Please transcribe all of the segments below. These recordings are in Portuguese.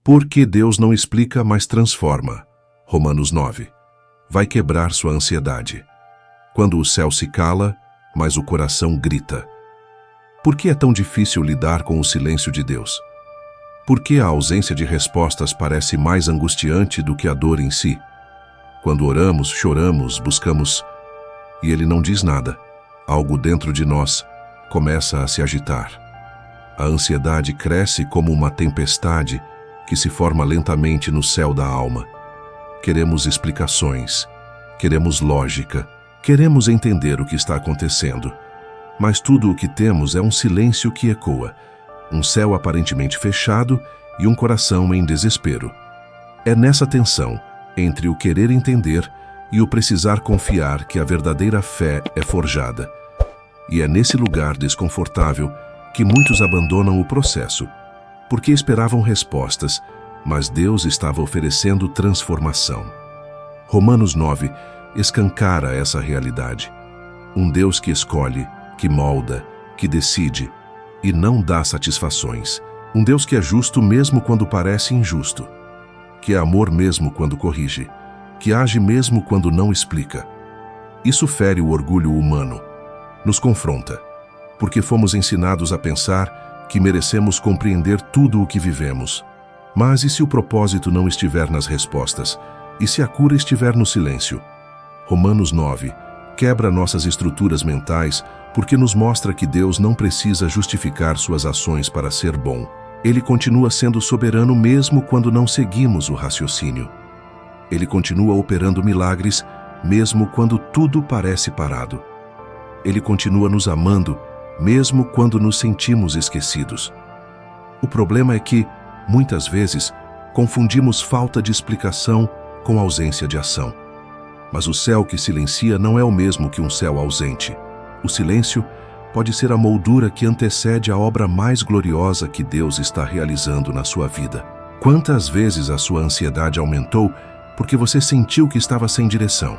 Porque Deus não explica, mas transforma. Romanos 9. Vai quebrar sua ansiedade. Quando o céu se cala, mas o coração grita. Por que é tão difícil lidar com o silêncio de Deus? Por que a ausência de respostas parece mais angustiante do que a dor em si? Quando oramos, choramos, buscamos, e Ele não diz nada, algo dentro de nós começa a se agitar. A ansiedade cresce como uma tempestade que se forma lentamente no céu da alma. Queremos explicações, queremos lógica, queremos entender o que está acontecendo. Mas tudo o que temos é um silêncio que ecoa, um céu aparentemente fechado e um coração em desespero. É nessa tensão entre o querer entender e o precisar confiar que a verdadeira fé é forjada. E é nesse lugar desconfortável que muitos abandonam o processo, porque esperavam respostas, mas Deus estava oferecendo transformação. Romanos 9 escancara essa realidade. Um Deus que escolhe, que molda, que decide e não dá satisfações. Um Deus que é justo mesmo quando parece injusto, que é amor mesmo quando corrige, que age mesmo quando não explica. Isso fere o orgulho humano, nos confronta, porque fomos ensinados a pensar que merecemos compreender tudo o que vivemos. Mas e se o propósito não estiver nas respostas? E se a cura estiver no silêncio? Romanos 9 quebra nossas estruturas mentais porque nos mostra que Deus não precisa justificar suas ações para ser bom. Ele continua sendo soberano mesmo quando não seguimos o raciocínio. Ele continua operando milagres mesmo quando tudo parece parado. Ele continua nos amando mesmo quando nos sentimos esquecidos. O problema é que, muitas vezes, confundimos falta de explicação com ausência de ação. Mas o céu que silencia não é o mesmo que um céu ausente. O silêncio pode ser a moldura que antecede a obra mais gloriosa que Deus está realizando na sua vida. Quantas vezes a sua ansiedade aumentou porque você sentiu que estava sem direção?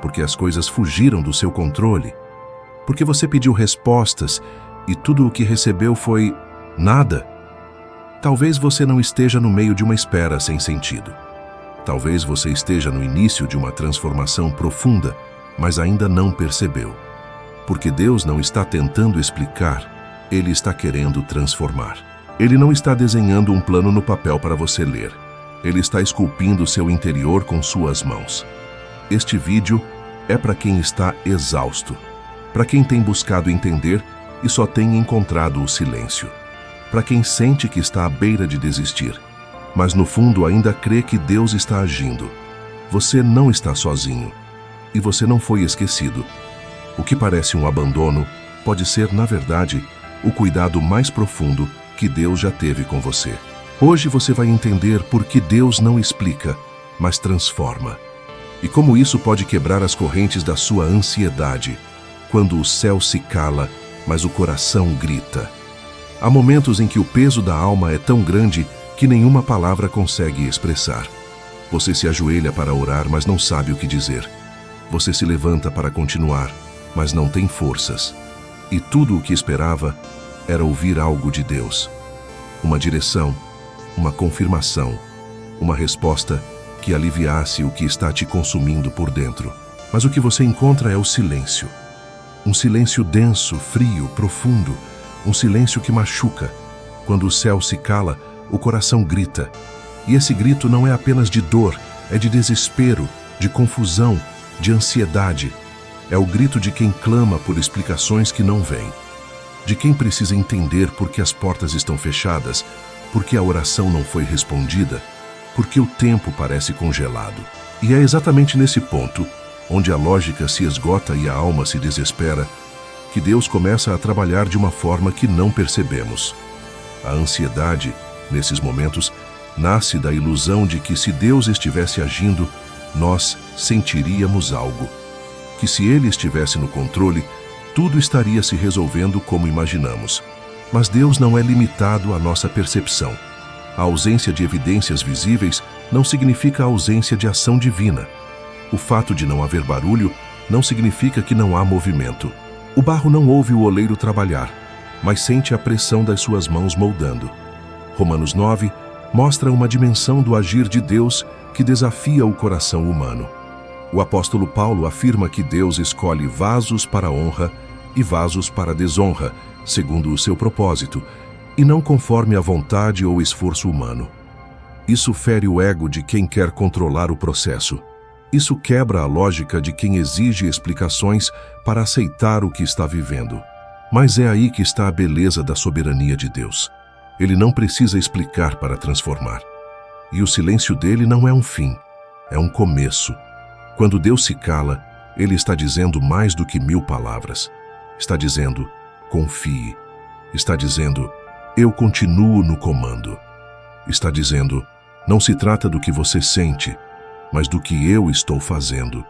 Porque as coisas fugiram do seu controle? Porque você pediu respostas e tudo o que recebeu foi nada? Talvez você não esteja no meio de uma espera sem sentido. Talvez você esteja no início de uma transformação profunda, mas ainda não percebeu. Porque Deus não está tentando explicar, Ele está querendo transformar. Ele não está desenhando um plano no papel para você ler. Ele está esculpindo seu interior com suas mãos. Este vídeo é para quem está exausto, para quem tem buscado entender e só tem encontrado o silêncio, para quem sente que está à beira de desistir, mas no fundo ainda crê que Deus está agindo. Você não está sozinho e você não foi esquecido. O que parece um abandono pode ser, na verdade, o cuidado mais profundo que Deus já teve com você. Hoje você vai entender por que Deus não explica, mas transforma. E como isso pode quebrar as correntes da sua ansiedade, quando o céu se cala, mas o coração grita. Há momentos em que o peso da alma é tão grande que nenhuma palavra consegue expressar. Você se ajoelha para orar, mas não sabe o que dizer. Você se levanta para continuar, mas não tem forças. E tudo o que esperava era ouvir algo de Deus. Uma direção, uma confirmação, uma resposta que aliviasse o que está te consumindo por dentro. Mas o que você encontra é o silêncio. Um silêncio denso, frio, profundo. Um silêncio que machuca. Quando o céu se cala, o coração grita. E esse grito não é apenas de dor, é de desespero, de confusão, de ansiedade. É o grito de quem clama por explicações que não vêm. De quem precisa entender por que as portas estão fechadas, por que a oração não foi respondida, por que o tempo parece congelado. E é exatamente nesse ponto, onde a lógica se esgota e a alma se desespera, que Deus começa a trabalhar de uma forma que não percebemos. A ansiedade, nesses momentos, nasce da ilusão de que se Deus estivesse agindo, nós sentiríamos algo. Que se Ele estivesse no controle, tudo estaria se resolvendo como imaginamos. Mas Deus não é limitado à nossa percepção. A ausência de evidências visíveis não significa a ausência de ação divina. O fato de não haver barulho não significa que não há movimento. O barro não ouve o oleiro trabalhar, mas sente a pressão das suas mãos moldando. Romanos 9 mostra uma dimensão do agir de Deus que desafia o coração humano. O apóstolo Paulo afirma que Deus escolhe vasos para honra e vasos para desonra, segundo o seu propósito, e não conforme a vontade ou esforço humano. Isso fere o ego de quem quer controlar o processo. Isso quebra a lógica de quem exige explicações para aceitar o que está vivendo. Mas é aí que está a beleza da soberania de Deus. Ele não precisa explicar para transformar. E o silêncio dele não é um fim, é um começo. Quando Deus se cala, ele está dizendo mais do que 1000 palavras. Está dizendo, confie. Está dizendo, eu continuo no comando. Está dizendo, não se trata do que você sente, mas do que eu estou fazendo.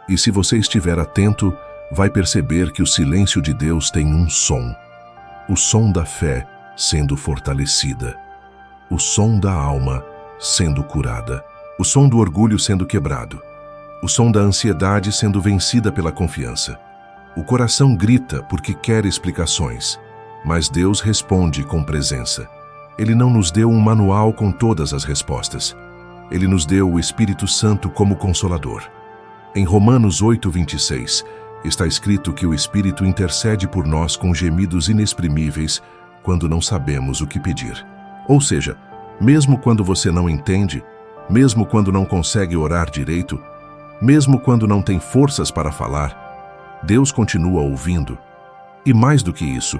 E se você estiver atento, vai perceber que o silêncio de Deus tem um som. O som da fé sendo fortalecida. O som da alma sendo curada. O som do orgulho sendo quebrado. O som da ansiedade sendo vencida pela confiança. O coração grita porque quer explicações, mas Deus responde com presença. Ele não nos deu um manual com todas as respostas. Ele nos deu o Espírito Santo como Consolador. Em Romanos 8:26, está escrito que o Espírito intercede por nós com gemidos inexprimíveis quando não sabemos o que pedir. Ou seja, mesmo quando você não entende, mesmo quando não consegue orar direito, mesmo quando não tem forças para falar, Deus continua ouvindo. E mais do que isso,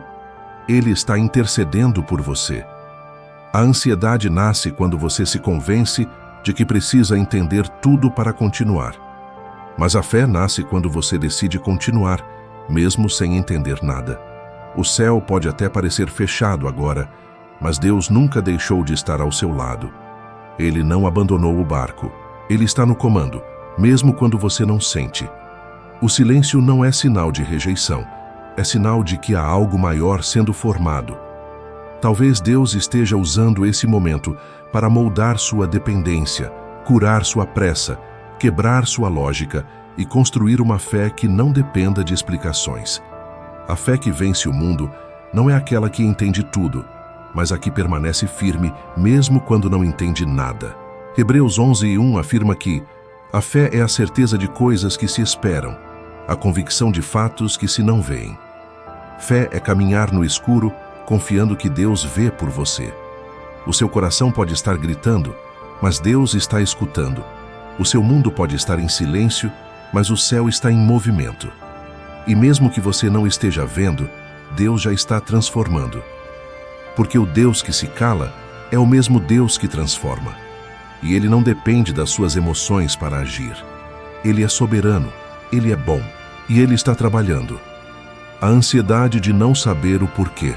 Ele está intercedendo por você. A ansiedade nasce quando você se convence de que precisa entender tudo para continuar. Mas a fé nasce quando você decide continuar, mesmo sem entender nada. O céu pode até parecer fechado agora, mas Deus nunca deixou de estar ao seu lado. Ele não abandonou o barco. Ele está no comando, mesmo quando você não sente. O silêncio não é sinal de rejeição, é sinal de que há algo maior sendo formado. Talvez Deus esteja usando esse momento para moldar sua dependência, curar sua pressa, quebrar sua lógica e construir uma fé que não dependa de explicações. A fé que vence o mundo não é aquela que entende tudo, mas a que permanece firme mesmo quando não entende nada. Hebreus 11:1 afirma que a fé é a certeza de coisas que se esperam, a convicção de fatos que se não veem. Fé é caminhar no escuro, confiando que Deus vê por você. O seu coração pode estar gritando, mas Deus está escutando. O seu mundo pode estar em silêncio, mas o céu está em movimento. E mesmo que você não esteja vendo, Deus já está transformando. Porque o Deus que se cala é o mesmo Deus que transforma. E Ele não depende das suas emoções para agir. Ele é soberano, Ele é bom, e Ele está trabalhando. A ansiedade de não saber o porquê.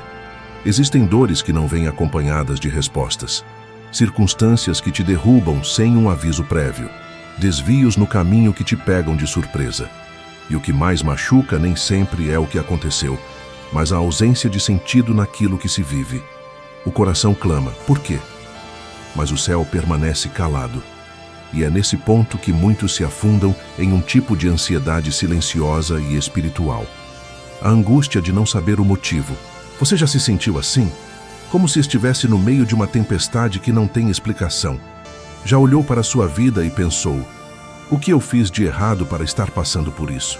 Existem dores que não vêm acompanhadas de respostas. Circunstâncias que te derrubam sem um aviso prévio. Desvios no caminho que te pegam de surpresa. E o que mais machuca nem sempre é o que aconteceu, mas a ausência de sentido naquilo que se vive. O coração clama, por quê? Mas o céu permanece calado. E é nesse ponto que muitos se afundam em um tipo de ansiedade silenciosa e espiritual. A angústia de não saber o motivo. Você já se sentiu assim? Como se estivesse no meio de uma tempestade que não tem explicação. Já olhou para a sua vida e pensou, o que eu fiz de errado para estar passando por isso?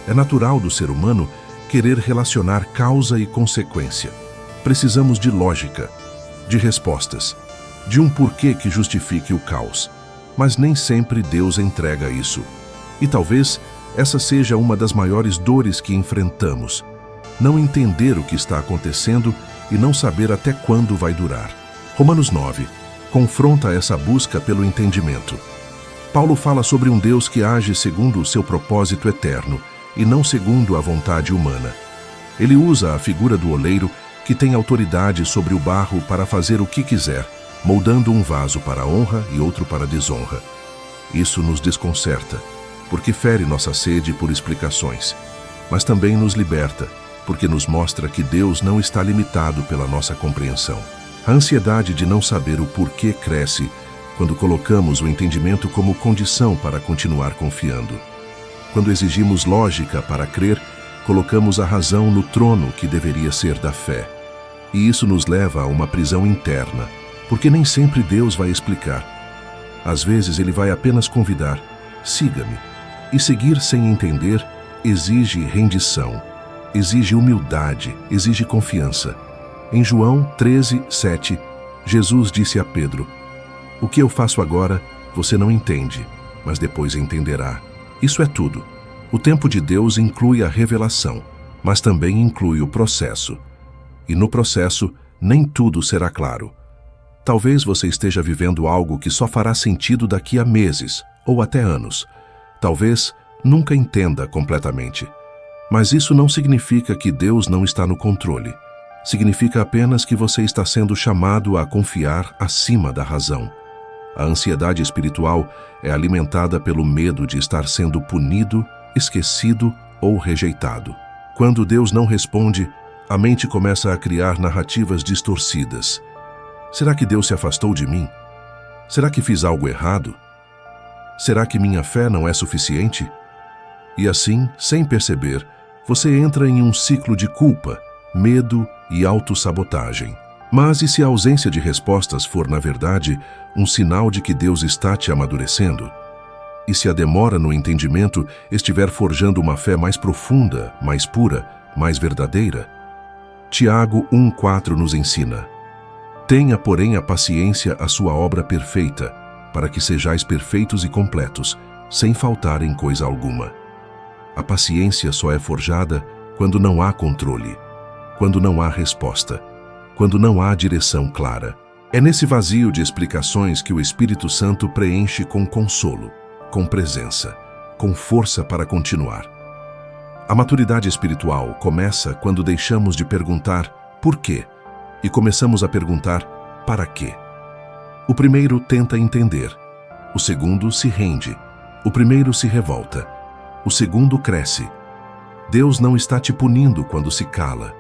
É natural do ser humano querer relacionar causa e consequência. Precisamos de lógica, de respostas, de um porquê que justifique o caos. Mas nem sempre Deus entrega isso. E talvez essa seja uma das maiores dores que enfrentamos. Não entender o que está acontecendo e não saber até quando vai durar. Romanos 9 confronta essa busca pelo entendimento. Paulo fala sobre um Deus que age segundo o seu propósito eterno e não segundo a vontade humana. Ele usa a figura do oleiro que tem autoridade sobre o barro para fazer o que quiser, moldando um vaso para honra e outro para desonra. Isso nos desconcerta, porque fere nossa sede por explicações, mas também nos liberta, porque nos mostra que Deus não está limitado pela nossa compreensão. A ansiedade de não saber o porquê cresce quando colocamos o entendimento como condição para continuar confiando. Quando exigimos lógica para crer, colocamos a razão no trono que deveria ser da fé. E isso nos leva a uma prisão interna, Porque nem sempre Deus vai explicar. Às vezes Ele vai apenas convidar: siga-me. E seguir sem entender exige rendição, exige humildade, exige confiança. Em João 13:7, Jesus disse a Pedro: o que eu faço agora, você não entende, mas depois entenderá. Isso é tudo. O tempo de Deus inclui a revelação, mas também inclui o processo. E no processo, nem tudo será claro. Talvez você esteja vivendo algo que só fará sentido daqui a meses, ou até anos. Talvez nunca entenda completamente. Mas isso não significa que Deus não está no controle. Significa apenas que você está sendo chamado a confiar acima da razão. A ansiedade espiritual é alimentada pelo medo de estar sendo punido, esquecido ou rejeitado. Quando Deus não responde, a mente começa a criar narrativas distorcidas. Será que Deus se afastou de mim? Será que fiz algo errado? Será que minha fé não é suficiente? E assim, sem perceber, você entra em um ciclo de culpa, medo e autossabotagem. Mas e se a ausência de respostas for, na verdade, um sinal de que Deus está te amadurecendo? E se a demora no entendimento estiver forjando uma fé mais profunda, mais pura, mais verdadeira? Tiago 1,4 nos ensina: tenha, porém, a paciência a sua obra perfeita, para que sejais perfeitos e completos, sem faltar em coisa alguma. A paciência só é forjada quando não há controle, quando não há resposta, quando não há direção clara. É nesse vazio de explicações que o Espírito Santo preenche com consolo, com presença, com força para continuar. A maturidade espiritual começa quando deixamos de perguntar por quê e começamos a perguntar para quê. O primeiro tenta entender, o segundo se rende, o primeiro se revolta, o segundo cresce. Deus não está te punindo quando se cala.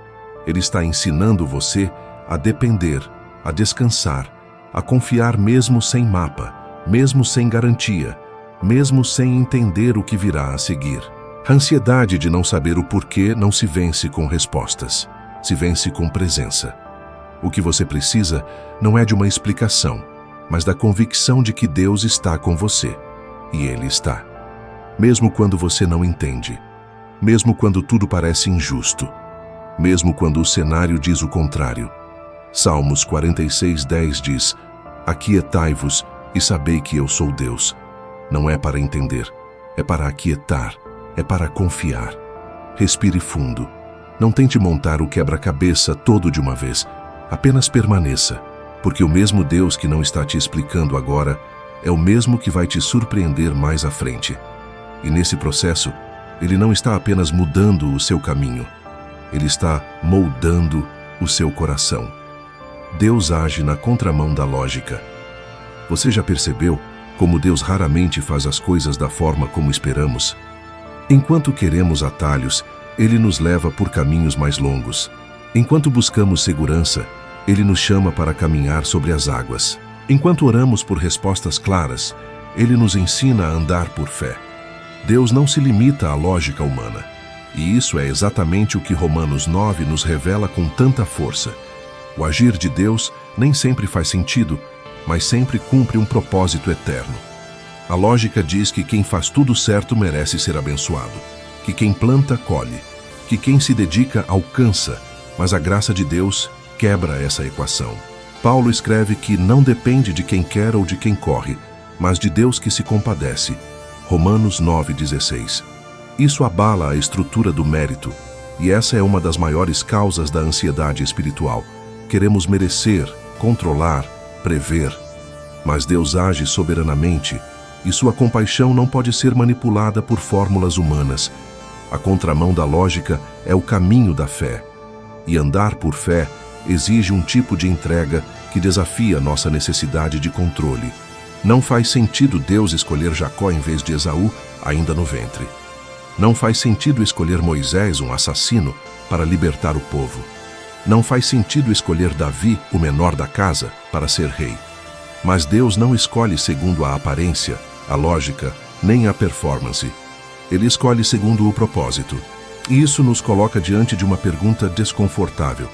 Ele está ensinando você a depender, a descansar, a confiar mesmo sem mapa, mesmo sem garantia, mesmo sem entender o que virá a seguir. A ansiedade de não saber o porquê não se vence com respostas, se vence com presença. O que você precisa não é de uma explicação, mas da convicção de que Deus está com você. E Ele está. Mesmo quando você não entende, mesmo quando tudo parece injusto, mesmo quando o cenário diz o contrário. Salmos 46:10 diz: aquietai-vos e sabei que eu sou Deus. Não é para entender, é para aquietar, é para confiar. Respire fundo. Não tente montar o quebra-cabeça todo de uma vez. Apenas permaneça, porque o mesmo Deus que não está te explicando agora é o mesmo que vai te surpreender mais à frente. E nesse processo, Ele não está apenas mudando o seu caminho, Ele está moldando o seu coração. Deus age na contramão da lógica. Você já percebeu como Deus raramente faz as coisas da forma como esperamos? Enquanto queremos atalhos, Ele nos leva por caminhos mais longos. Enquanto buscamos segurança, Ele nos chama para caminhar sobre as águas. Enquanto oramos por respostas claras, Ele nos ensina a andar por fé. Deus não se limita à lógica humana. E isso é exatamente o que Romanos 9 nos revela com tanta força. O agir de Deus nem sempre faz sentido, mas sempre cumpre um propósito eterno. A lógica diz que quem faz tudo certo merece ser abençoado, que quem planta, colhe, que quem se dedica, alcança, mas a graça de Deus quebra essa equação. Paulo escreve que não depende de quem quer ou de quem corre, mas de Deus que se compadece. Romanos 9:16. Isso abala a estrutura do mérito, e essa é uma das maiores causas da ansiedade espiritual. Queremos merecer, controlar, prever. Mas Deus age soberanamente, e sua compaixão não pode ser manipulada por fórmulas humanas. A contramão da lógica é o caminho da fé. E andar por fé exige um tipo de entrega que desafia nossa necessidade de controle. Não faz sentido Deus escolher Jacó em vez de Esaú, ainda no ventre. Não faz sentido escolher Moisés, um assassino, para libertar o povo. Não faz sentido escolher Davi, o menor da casa, para ser rei. Mas Deus não escolhe segundo a aparência, a lógica, nem a performance. Ele escolhe segundo o propósito. E isso nos coloca diante de uma pergunta desconfortável.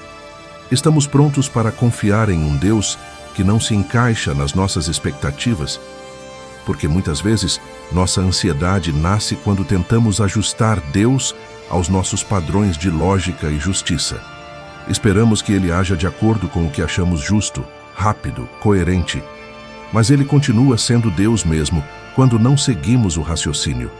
Estamos prontos para confiar em um Deus que não se encaixa nas nossas expectativas? Porque muitas vezes nossa ansiedade nasce quando tentamos ajustar Deus aos nossos padrões de lógica e justiça. Esperamos que Ele haja de acordo com o que achamos justo, rápido, coerente. Mas Ele continua sendo Deus mesmo quando não seguimos o raciocínio.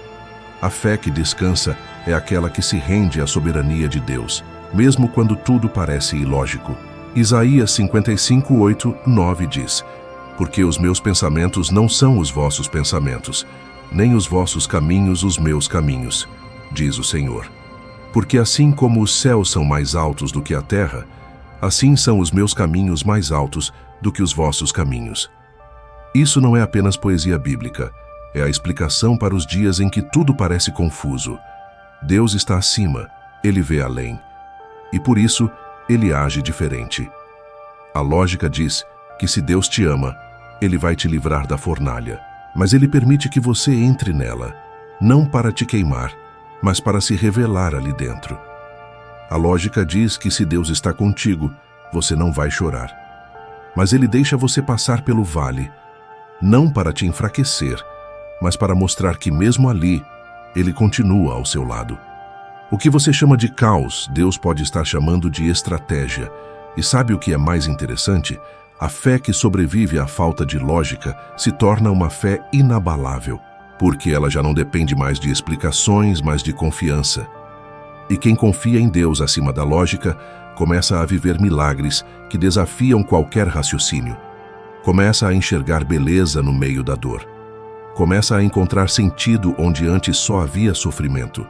A fé que descansa é aquela que se rende à soberania de Deus, mesmo quando tudo parece ilógico. Isaías 55:8-9 diz: Porque os meus pensamentos não são os vossos pensamentos, nem os vossos caminhos os meus caminhos, diz o Senhor. Porque assim como os céus são mais altos do que a terra, assim são os meus caminhos mais altos do que os vossos caminhos. Isso não é apenas poesia bíblica, é a explicação para os dias em que tudo parece confuso. Deus está acima, Ele vê além. E por isso, Ele age diferente. A lógica diz que se Deus te ama, Ele vai te livrar da fornalha. Mas Ele permite que você entre nela, não para te queimar, mas para se revelar ali dentro. A lógica diz que se Deus está contigo, você não vai chorar. Mas Ele deixa você passar pelo vale, não para te enfraquecer, mas para mostrar que mesmo ali, Ele continua ao seu lado. O que você chama de caos, Deus pode estar chamando de estratégia. E sabe o que é mais interessante? A fé que sobrevive à falta de lógica se torna uma fé inabalável, porque ela já não depende mais de explicações, mas de confiança. E quem confia em Deus acima da lógica, começa a viver milagres que desafiam qualquer raciocínio. Começa a enxergar beleza no meio da dor. Começa a encontrar sentido onde antes só havia sofrimento.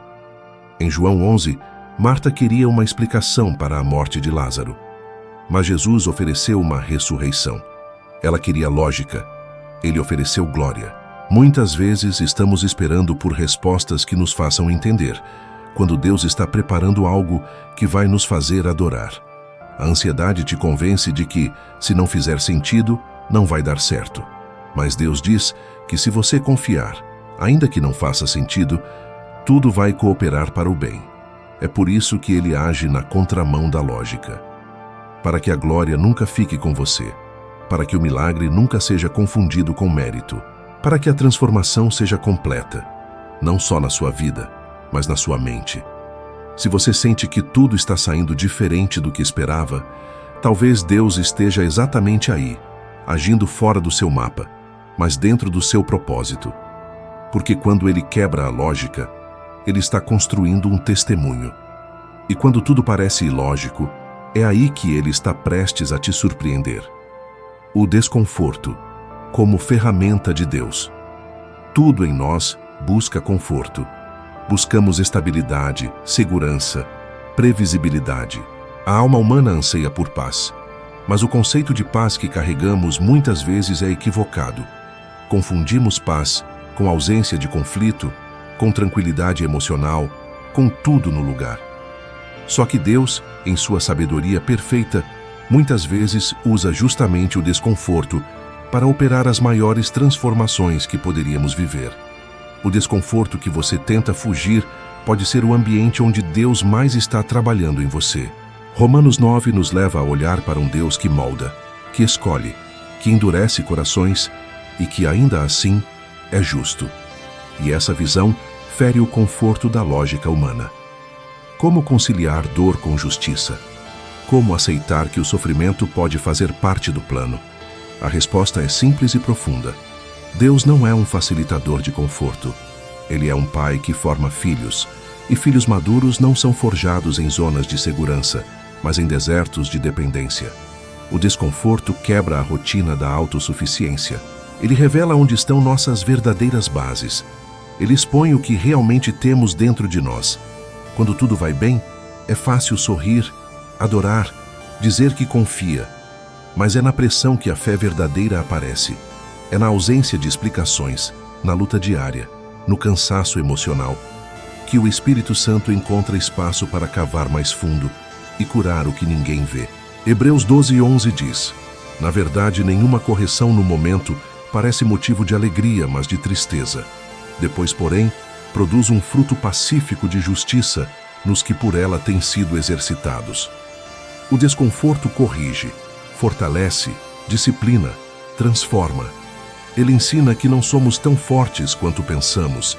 Em João 11, Marta queria uma explicação para a morte de Lázaro. Mas Jesus ofereceu uma ressurreição. Ela queria lógica. Ele ofereceu glória. Muitas vezes estamos esperando por respostas que nos façam entender, quando Deus está preparando algo que vai nos fazer adorar. A ansiedade te convence de que, se não fizer sentido, não vai dar certo. Mas Deus diz que se você confiar, ainda que não faça sentido, tudo vai cooperar para o bem. É por isso que Ele age na contramão da lógica. Para que a glória nunca fique com você, para que o milagre nunca seja confundido com mérito, para que a transformação seja completa, não só na sua vida, mas na sua mente. Se você sente que tudo está saindo diferente do que esperava, talvez Deus esteja exatamente aí, agindo fora do seu mapa, mas dentro do seu propósito. Porque quando Ele quebra a lógica, Ele está construindo um testemunho. E quando tudo parece ilógico, é aí que Ele está prestes a te surpreender. O desconforto, como ferramenta de Deus. Tudo em nós busca conforto. Buscamos estabilidade, segurança, previsibilidade. A alma humana anseia por paz. Mas o conceito de paz que carregamos muitas vezes é equivocado. Confundimos paz com ausência de conflito, com tranquilidade emocional, com tudo no lugar. Só que Deus, em sua sabedoria perfeita, muitas vezes usa justamente o desconforto para operar as maiores transformações que poderíamos viver. O desconforto que você tenta fugir pode ser o ambiente onde Deus mais está trabalhando em você. Romanos 9 nos leva a olhar para um Deus que molda, que escolhe, que endurece corações e que ainda assim é justo. E essa visão fere o conforto da lógica humana. Como conciliar dor com justiça? Como aceitar que o sofrimento pode fazer parte do plano? A resposta é simples e profunda. Deus não é um facilitador de conforto. Ele é um pai que forma filhos, e filhos maduros não são forjados em zonas de segurança, mas em desertos de dependência. O desconforto quebra a rotina da autossuficiência. Ele revela onde estão nossas verdadeiras bases. Ele expõe o que realmente temos dentro de nós. Quando tudo vai bem, é fácil sorrir, adorar, dizer que confia. Mas é na pressão que a fé verdadeira aparece. É na ausência de explicações, na luta diária, no cansaço emocional, que o Espírito Santo encontra espaço para cavar mais fundo e curar o que ninguém vê. Hebreus 12:11 diz: Na verdade, nenhuma correção no momento parece motivo de alegria, mas de tristeza. Depois, porém, produz um fruto pacífico de justiça nos que por ela têm sido exercitados. O desconforto corrige, fortalece disciplina, transforma. Ele ensina que não somos tão fortes quanto pensamos,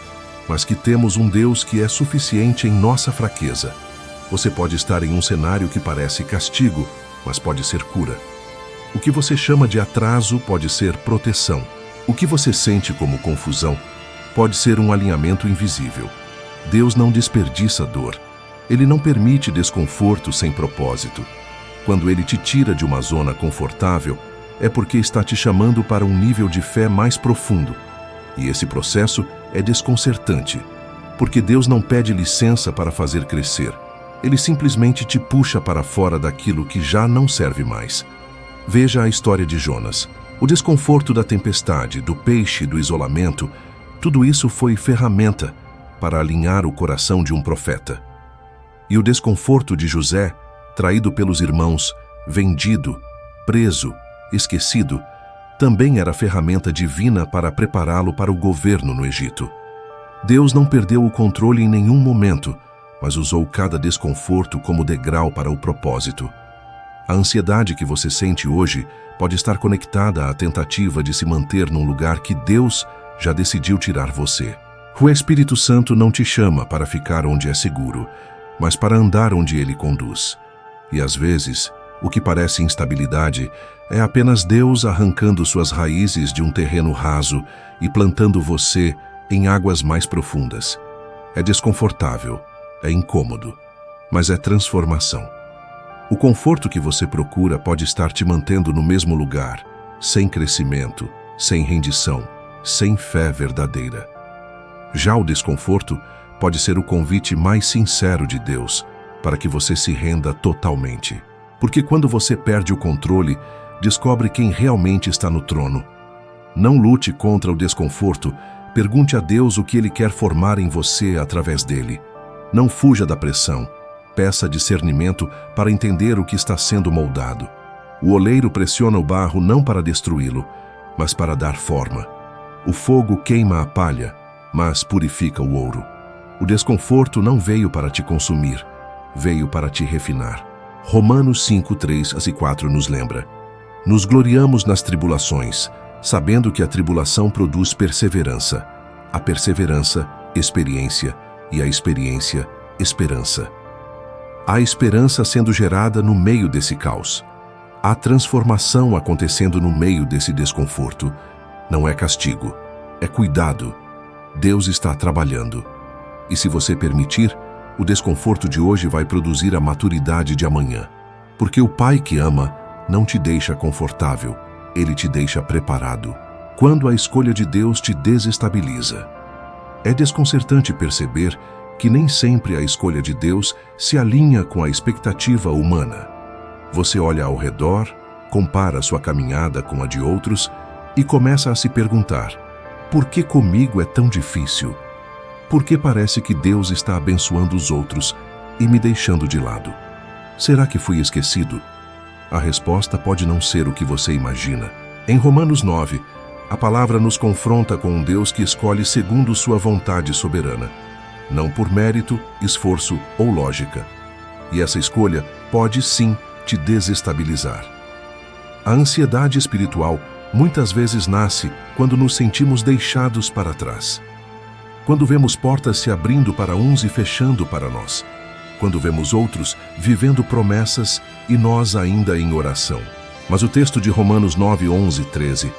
mas que temos um Deus que é suficiente em nossa fraqueza. Você pode estar em um cenário que parece castigo, mas pode ser cura. O que você chama de atraso pode ser proteção. O que você sente como confusão pode ser um alinhamento invisível. Deus não desperdiça dor. Ele não permite desconforto sem propósito. Quando Ele te tira de uma zona confortável, é porque está te chamando para um nível de fé mais profundo. E esse processo é desconcertante, porque Deus não pede licença para fazer crescer. Ele simplesmente te puxa para fora daquilo que já não serve mais. Veja a história de Jonas. O desconforto da tempestade, do peixe, do isolamento, tudo isso foi ferramenta para alinhar o coração de um profeta. E o desconforto de José, traído pelos irmãos, vendido, preso, esquecido, também era ferramenta divina para prepará-lo para o governo no Egito. Deus não perdeu o controle em nenhum momento, mas usou cada desconforto como degrau para o propósito. A ansiedade que você sente hoje pode estar conectada à tentativa de se manter num lugar que Deus já decidiu tirar você. O Espírito Santo não te chama para ficar onde é seguro, mas para andar onde Ele conduz. E às vezes, o que parece instabilidade é apenas Deus arrancando suas raízes de um terreno raso e plantando você em águas mais profundas. É desconfortável, é incômodo, mas é transformação. O conforto que você procura pode estar te mantendo no mesmo lugar, sem crescimento, sem rendição, sem fé verdadeira. Já o desconforto pode ser o convite mais sincero de Deus para que você se renda totalmente. Porque quando você perde o controle, descobre quem realmente está no trono. Não lute contra o desconforto, pergunte a Deus o que Ele quer formar em você através dele. Não fuja da pressão. Peça discernimento para entender o que está sendo moldado. O oleiro pressiona o barro não para destruí-lo, mas para dar forma. O fogo queima a palha, mas purifica o ouro. O desconforto não veio para te consumir, veio para te refinar. Romanos 5, 3 e 4 nos lembra: nos gloriamos nas tribulações, sabendo que a tribulação produz perseverança. A perseverança, experiência, e a experiência, esperança. Há esperança sendo gerada no meio desse caos. Há transformação acontecendo no meio desse desconforto. Não é castigo, é cuidado. Deus está trabalhando. E se você permitir, o desconforto de hoje vai produzir a maturidade de amanhã. Porque o Pai que ama não te deixa confortável, Ele te deixa preparado. Quando a escolha de Deus te desestabiliza. É desconcertante perceber que nem sempre a escolha de Deus se alinha com a expectativa humana. Você olha ao redor, compara sua caminhada com a de outros e começa a se perguntar: por que comigo é tão difícil? Por que parece que Deus está abençoando os outros e me deixando de lado? Será que fui esquecido? A resposta pode não ser o que você imagina. Em Romanos 9, a palavra nos confronta com um Deus que escolhe segundo sua vontade soberana, não por mérito, esforço ou lógica. E essa escolha pode sim te desestabilizar. A ansiedade espiritual muitas vezes nasce quando nos sentimos deixados para trás. Quando vemos portas se abrindo para uns e fechando para nós. Quando vemos outros vivendo promessas e nós ainda em oração. Mas o texto de Romanos 9, 11 e 13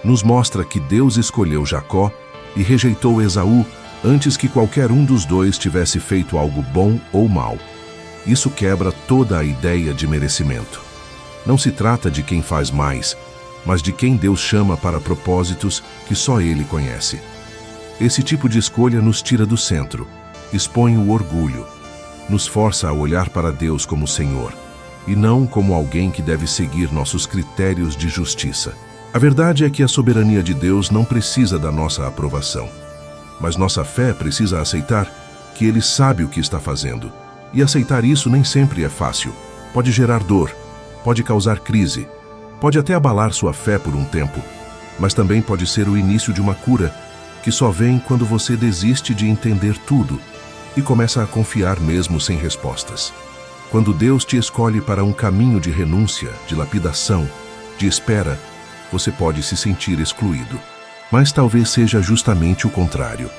nos mostra que Deus escolheu Jacó e rejeitou Esaú antes que qualquer um dos dois tivesse feito algo bom ou mal. Isso quebra toda a ideia de merecimento. Não se trata de quem faz mais, mas de quem Deus chama para propósitos que só Ele conhece. Esse tipo de escolha nos tira do centro, expõe o orgulho, nos força a olhar para Deus como Senhor, e não como alguém que deve seguir nossos critérios de justiça. A verdade é que a soberania de Deus não precisa da nossa aprovação, mas nossa fé precisa aceitar que Ele sabe o que está fazendo. E aceitar isso nem sempre é fácil. Pode gerar dor, pode causar crise, pode até abalar sua fé por um tempo, mas também pode ser o início de uma cura que só vem quando você desiste de entender tudo e começa a confiar mesmo sem respostas. Quando Deus te escolhe para um caminho de renúncia, de lapidação, de espera, você pode se sentir excluído. Mas talvez seja justamente o contrário.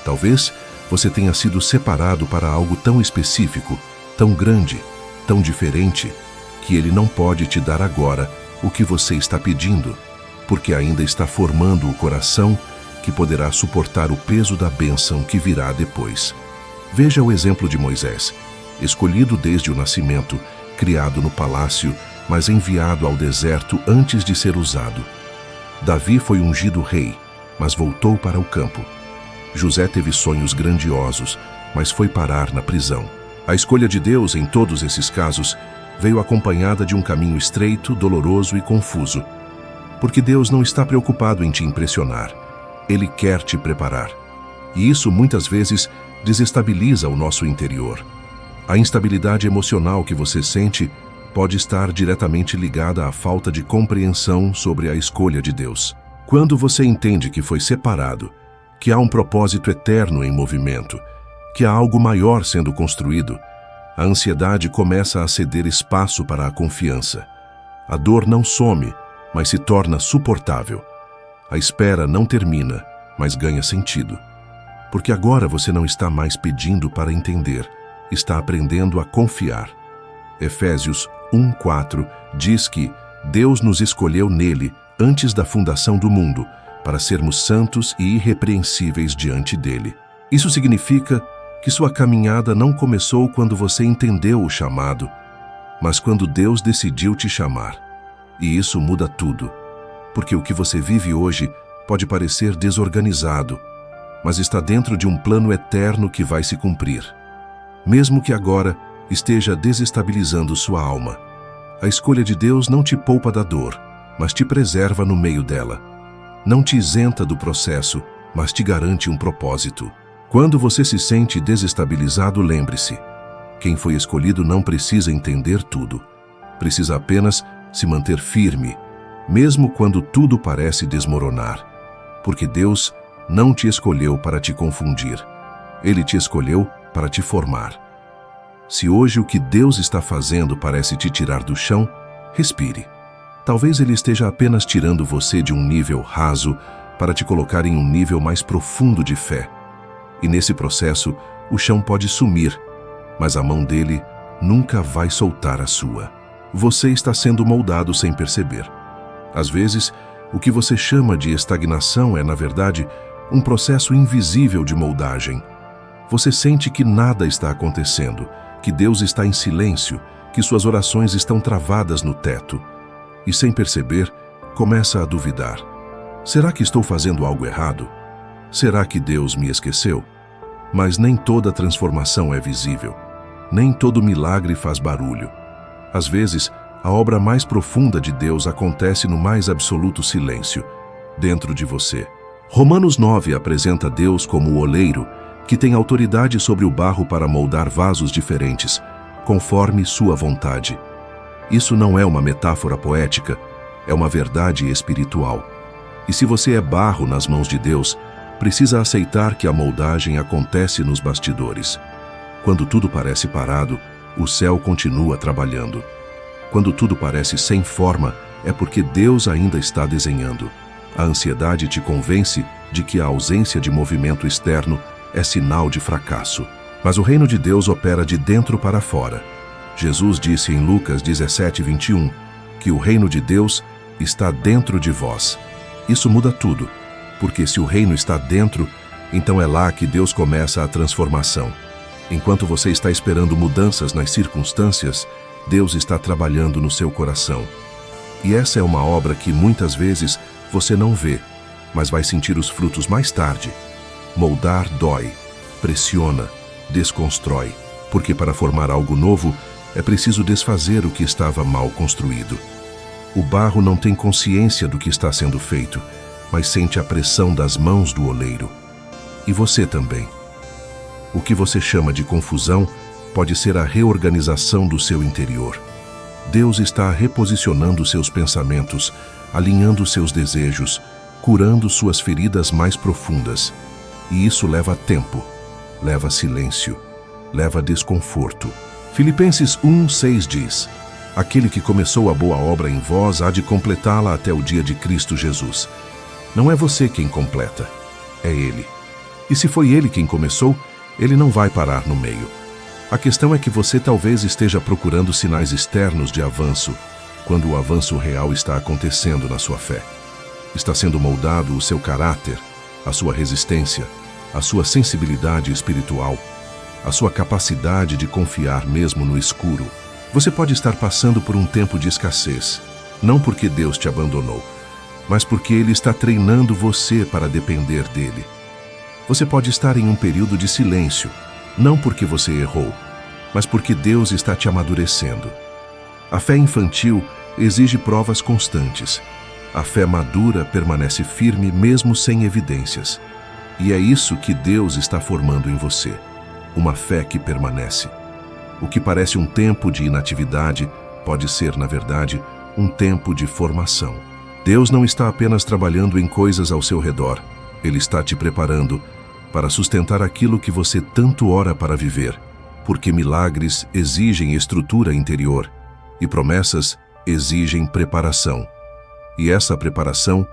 Talvez você tenha sido separado para algo tão específico, tão grande, tão diferente, que Ele não pode te dar agora o que você está pedindo, porque ainda está formando o coração que poderá suportar o peso da bênção que virá depois. Veja o exemplo de Moisés, escolhido desde o nascimento, criado no palácio, mas enviado ao deserto antes de ser usado. Davi foi ungido rei, mas voltou para o campo. José teve sonhos grandiosos, mas foi parar na prisão. A escolha de Deus em todos esses casos veio acompanhada de um caminho estreito, doloroso e confuso. Porque Deus não está preocupado em te impressionar. Ele quer te preparar. E isso muitas vezes desestabiliza o nosso interior. A instabilidade emocional que você sente pode estar diretamente ligada à falta de compreensão sobre a escolha de Deus. Quando você entende que foi separado, que há um propósito eterno em movimento, que há algo maior sendo construído, a ansiedade começa a ceder espaço para a confiança. A dor não some, mas se torna suportável. A espera não termina, mas ganha sentido. Porque agora você não está mais pedindo para entender, está aprendendo a confiar. Efésios 1:4 diz que Deus nos escolheu nele antes da fundação do mundo, para sermos santos e irrepreensíveis diante dele. Isso significa que sua caminhada não começou quando você entendeu o chamado, mas quando Deus decidiu te chamar. E isso muda tudo, porque o que você vive hoje pode parecer desorganizado, mas está dentro de um plano eterno que vai se cumprir. Mesmo que agora esteja desestabilizando sua alma, a escolha de Deus não te poupa da dor, mas te preserva no meio dela. Não te isenta do processo, mas te garante um propósito. Quando você se sente desestabilizado, lembre-se: quem foi escolhido não precisa entender tudo. Precisa apenas se manter firme, mesmo quando tudo parece desmoronar. Porque Deus não te escolheu para te confundir. Ele te escolheu para te formar. Se hoje o que Deus está fazendo parece te tirar do chão, respire. Talvez Ele esteja apenas tirando você de um nível raso para te colocar em um nível mais profundo de fé. E nesse processo, o chão pode sumir, mas a mão dele nunca vai soltar a sua. Você está sendo moldado sem perceber. Às vezes, o que você chama de estagnação é, na verdade, um processo invisível de moldagem. Você sente que nada está acontecendo, que Deus está em silêncio, que suas orações estão travadas no teto. E sem perceber, começa a duvidar. Será que estou fazendo algo errado? Será que Deus me esqueceu? Mas nem toda transformação é visível. Nem todo milagre faz barulho. Às vezes, a obra mais profunda de Deus acontece no mais absoluto silêncio, dentro de você. Romanos 9 apresenta Deus como o oleiro, que tem autoridade sobre o barro para moldar vasos diferentes, conforme sua vontade. Isso não é uma metáfora poética, é uma verdade espiritual. E se você é barro nas mãos de Deus, precisa aceitar que a moldagem acontece nos bastidores. Quando tudo parece parado, o céu continua trabalhando. Quando tudo parece sem forma, é porque Deus ainda está desenhando. A ansiedade te convence de que a ausência de movimento externo é sinal de fracasso. Mas o reino de Deus opera de dentro para fora. Jesus disse em Lucas 17:21 que o reino de Deus está dentro de vós. Isso muda tudo, porque se o reino está dentro, então é lá que Deus começa a transformação. Enquanto você está esperando mudanças nas circunstâncias, Deus está trabalhando no seu coração. E essa é uma obra que muitas vezes você não vê, mas vai sentir os frutos mais tarde. Moldar dói, pressiona, desconstrói, porque para formar algo novo é preciso desfazer o que estava mal construído. O barro não tem consciência do que está sendo feito, mas sente a pressão das mãos do oleiro. E você também. O que você chama de confusão pode ser a reorganização do seu interior. Deus está reposicionando seus pensamentos, alinhando seus desejos, curando suas feridas mais profundas. E isso leva tempo, leva silêncio, leva desconforto. Filipenses 1:6 diz: Aquele que começou a boa obra em vós há de completá-la até o dia de Cristo Jesus. Não é você quem completa, é Ele. E se foi Ele quem começou, Ele não vai parar no meio. A questão é que você talvez esteja procurando sinais externos de avanço, quando o avanço real está acontecendo na sua fé. Está sendo moldado o seu caráter, a sua resistência, a sua sensibilidade espiritual, a sua capacidade de confiar mesmo no escuro. Você pode estar passando por um tempo de escassez, não porque Deus te abandonou, mas porque Ele está treinando você para depender dEle. Você pode estar em um período de silêncio, não porque você errou, mas porque Deus está te amadurecendo. A fé infantil exige provas constantes. A fé madura permanece firme mesmo sem evidências. E é isso que Deus está formando em você, uma fé que permanece. O que parece um tempo de inatividade pode ser, na verdade, um tempo de formação. Deus não está apenas trabalhando em coisas ao seu redor. Ele está te preparando para sustentar aquilo que você tanto ora para viver, porque milagres exigem estrutura interior e promessas exigem preparação. E essa preparação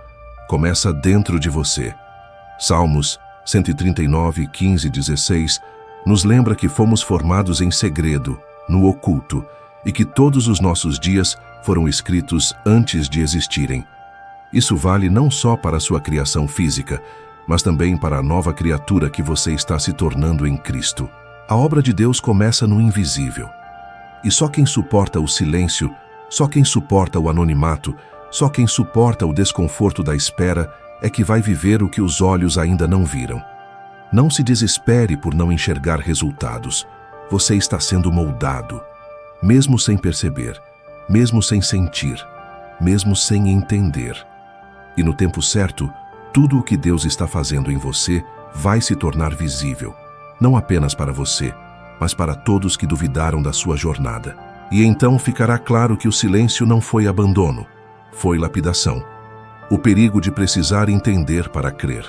começa dentro de você. Salmos 139, 15 e 16 nos lembra que fomos formados em segredo, no oculto, e que todos os nossos dias foram escritos antes de existirem. Isso vale não só para a sua criação física, mas também para a nova criatura que você está se tornando em Cristo. A obra de Deus começa no invisível. E só quem suporta o silêncio, só quem suporta o anonimato, só quem suporta o desconforto da espera é que vai viver o que os olhos ainda não viram. Não se desespere por não enxergar resultados. Você está sendo moldado, mesmo sem perceber, mesmo sem sentir, mesmo sem entender. E no tempo certo, tudo o que Deus está fazendo em você vai se tornar visível, não apenas para você, mas para todos que duvidaram da sua jornada. E então ficará claro que o silêncio não foi abandono, foi lapidação. O perigo de precisar entender para crer.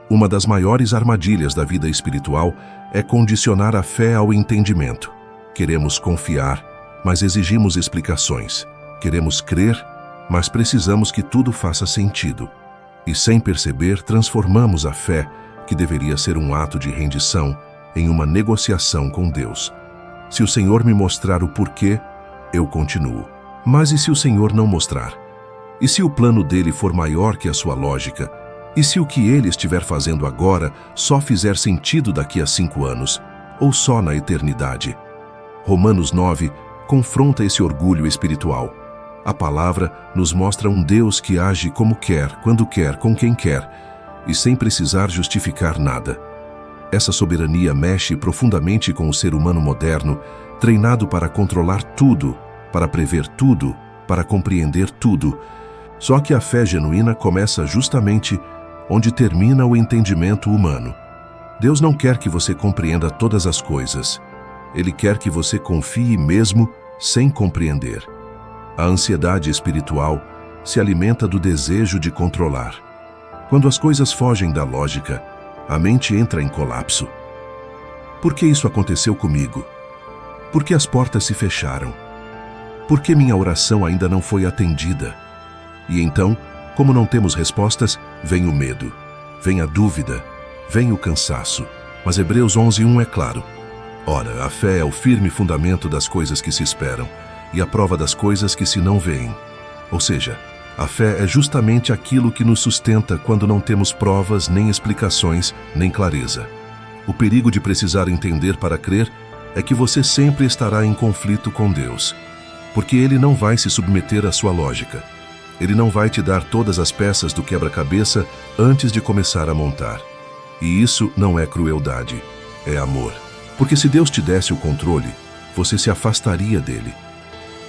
Uma das maiores armadilhas da vida espiritual é condicionar a fé ao entendimento. Queremos confiar, mas exigimos explicações. Queremos crer, mas precisamos que tudo faça sentido. E sem perceber, transformamos a fé, que deveria ser um ato de rendição, em uma negociação com Deus. Se o Senhor me mostrar o porquê, eu continuo. Mas e se o Senhor não mostrar? E se o plano dele for maior que a sua lógica? E se o que ele estiver fazendo agora só fizer sentido daqui a 5 anos, ou só na eternidade? Romanos 9 confronta esse orgulho espiritual. A palavra nos mostra um Deus que age como quer, quando quer, com quem quer, e sem precisar justificar nada. Essa soberania mexe profundamente com o ser humano moderno, treinado para controlar tudo, para prever tudo, para compreender tudo. Só que a fé genuína começa justamente onde termina o entendimento humano. Deus não quer que você compreenda todas as coisas. Ele quer que você confie mesmo sem compreender. A ansiedade espiritual se alimenta do desejo de controlar. Quando as coisas fogem da lógica, a mente entra em colapso. Por que isso aconteceu comigo? Por que as portas se fecharam? Por que minha oração ainda não foi atendida? E então, como não temos respostas, vem o medo, vem a dúvida, vem o cansaço. Mas Hebreus 11:1 é claro. Ora, a fé é o firme fundamento das coisas que se esperam e a prova das coisas que se não veem. Ou seja, a fé é justamente aquilo que nos sustenta quando não temos provas, nem explicações, nem clareza. O perigo de precisar entender para crer é que você sempre estará em conflito com Deus, porque Ele não vai se submeter à sua lógica. Ele não vai te dar todas as peças do quebra-cabeça antes de começar a montar. E isso não é crueldade, é amor. Porque se Deus te desse o controle, você se afastaria dele.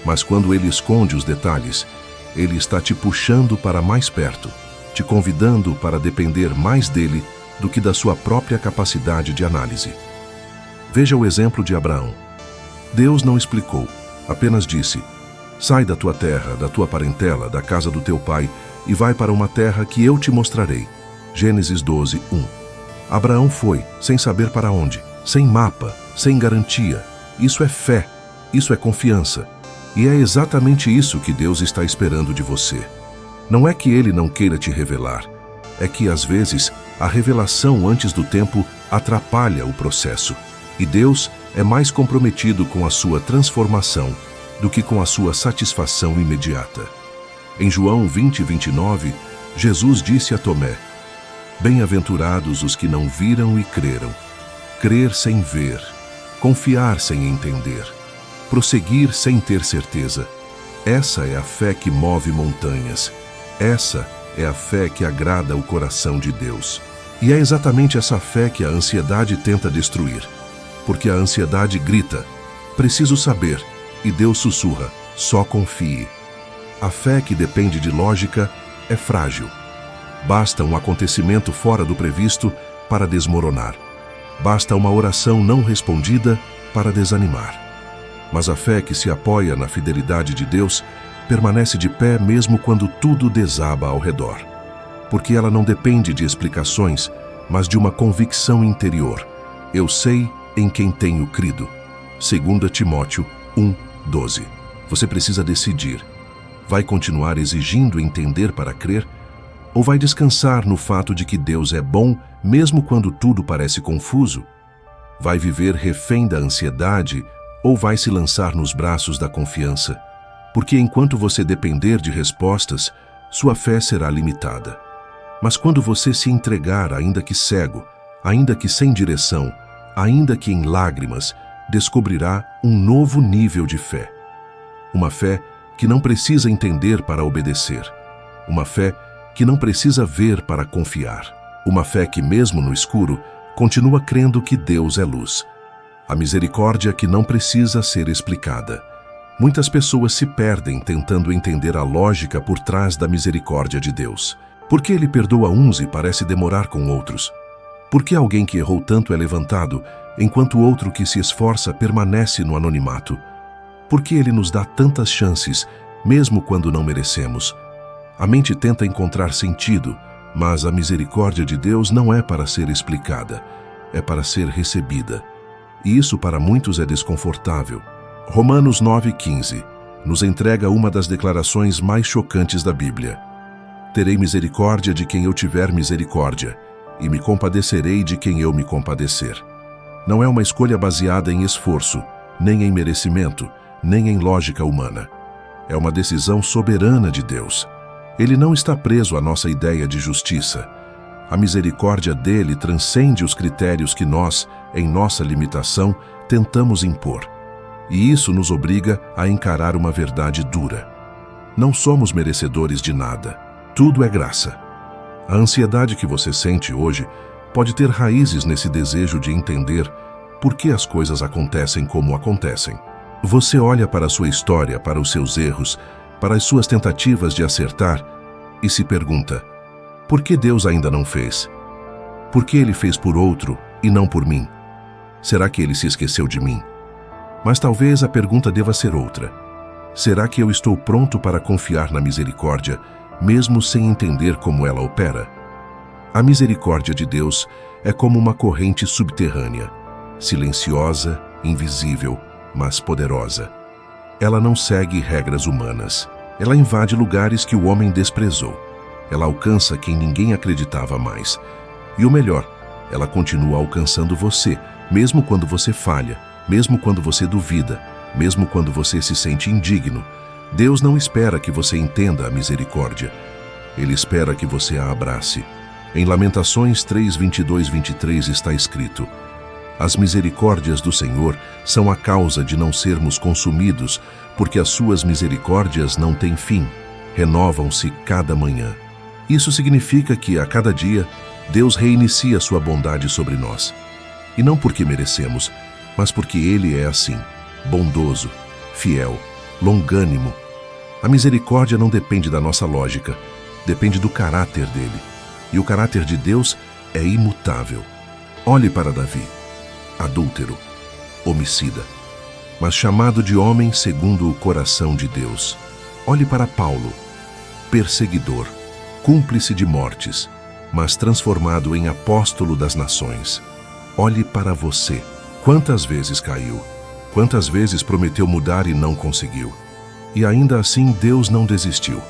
Mas quando Ele esconde os detalhes, Ele está te puxando para mais perto, te convidando para depender mais dele do que da sua própria capacidade de análise. Veja o exemplo de Abraão. Deus não explicou, apenas disse: sai da tua terra, da tua parentela, da casa do teu pai, e vai para uma terra que eu te mostrarei. Gênesis 12:1. Abraão foi, sem saber para onde, sem mapa, sem garantia. Isso é fé, isso é confiança. E é exatamente isso que Deus está esperando de você. Não é que Ele não queira te revelar, é que, às vezes, a revelação antes do tempo atrapalha o processo. E Deus é mais comprometido com a sua transformação do que com a sua satisfação imediata. Em João 20:29, Jesus disse a Tomé: "Bem-aventurados os que não viram e creram. Crer sem ver, confiar sem entender, prosseguir sem ter certeza. Essa é a fé que move montanhas. Essa é a fé que agrada o coração de Deus." E é exatamente essa fé que a ansiedade tenta destruir. Porque a ansiedade grita: "Preciso saber", e Deus sussurra: "Só confie." A fé que depende de lógica é frágil. Basta um acontecimento fora do previsto para desmoronar. Basta uma oração não respondida para desanimar. Mas a fé que se apoia na fidelidade de Deus permanece de pé mesmo quando tudo desaba ao redor. Porque ela não depende de explicações, mas de uma convicção interior. Eu sei em quem tenho crido. 2 Timóteo 1:12. Você precisa decidir. Vai continuar exigindo entender para crer? Ou vai descansar no fato de que Deus é bom mesmo quando tudo parece confuso? Vai viver refém da ansiedade ou vai se lançar nos braços da confiança? Porque enquanto você depender de respostas, sua fé será limitada. Mas quando você se entregar, ainda que cego, ainda que sem direção, ainda que em lágrimas, descobrirá um novo nível de fé. Uma fé que não precisa entender para obedecer. Uma fé que não precisa ver para confiar. Uma fé que, mesmo no escuro, continua crendo que Deus é luz. A misericórdia que não precisa ser explicada. Muitas pessoas se perdem tentando entender a lógica por trás da misericórdia de Deus. Por que Ele perdoa uns e parece demorar com outros? Por que alguém que errou tanto é levantado, enquanto o outro que se esforça permanece no anonimato? Por que Ele nos dá tantas chances, mesmo quando não merecemos? A mente tenta encontrar sentido, mas a misericórdia de Deus não é para ser explicada, é para ser recebida. E isso para muitos é desconfortável. Romanos 9:15 nos entrega uma das declarações mais chocantes da Bíblia. Terei misericórdia de quem eu tiver misericórdia, e me compadecerei de quem eu me compadecer. Não é uma escolha baseada em esforço, nem em merecimento, nem em lógica humana. É uma decisão soberana de Deus. Ele não está preso à nossa ideia de justiça. A misericórdia dele transcende os critérios que nós, em nossa limitação, tentamos impor. E isso nos obriga a encarar uma verdade dura. Não somos merecedores de nada. Tudo é graça. A ansiedade que você sente hoje pode ter raízes nesse desejo de entender por que as coisas acontecem como acontecem. Você olha para a sua história, para os seus erros, para as suas tentativas de acertar e se pergunta: por que Deus ainda não fez? Por que Ele fez por outro e não por mim? Será que Ele se esqueceu de mim? Mas talvez a pergunta deva ser outra. Será que eu estou pronto para confiar na misericórdia, mesmo sem entender como ela opera? A misericórdia de Deus é como uma corrente subterrânea, silenciosa, invisível, mas poderosa. Ela não segue regras humanas. Ela invade lugares que o homem desprezou. Ela alcança quem ninguém acreditava mais. E o melhor, ela continua alcançando você, mesmo quando você falha, mesmo quando você duvida, mesmo quando você se sente indigno. Deus não espera que você entenda a misericórdia. Ele espera que você a abrace. Em Lamentações 3:22-23 está escrito: as misericórdias do Senhor são a causa de não sermos consumidos, porque as suas misericórdias não têm fim, renovam-se cada manhã. Isso significa que, a cada dia, Deus reinicia sua bondade sobre nós. E não porque merecemos, mas porque Ele é assim, bondoso, fiel, longânimo. A misericórdia não depende da nossa lógica, depende do caráter dele. E o caráter de Deus é imutável. Olhe para Davi, adúltero, homicida, mas chamado de homem segundo o coração de Deus. Olhe para Paulo, perseguidor, cúmplice de mortes, mas transformado em apóstolo das nações. Olhe para você. Quantas vezes caiu? Quantas vezes prometeu mudar e não conseguiu? E ainda assim Deus não desistiu,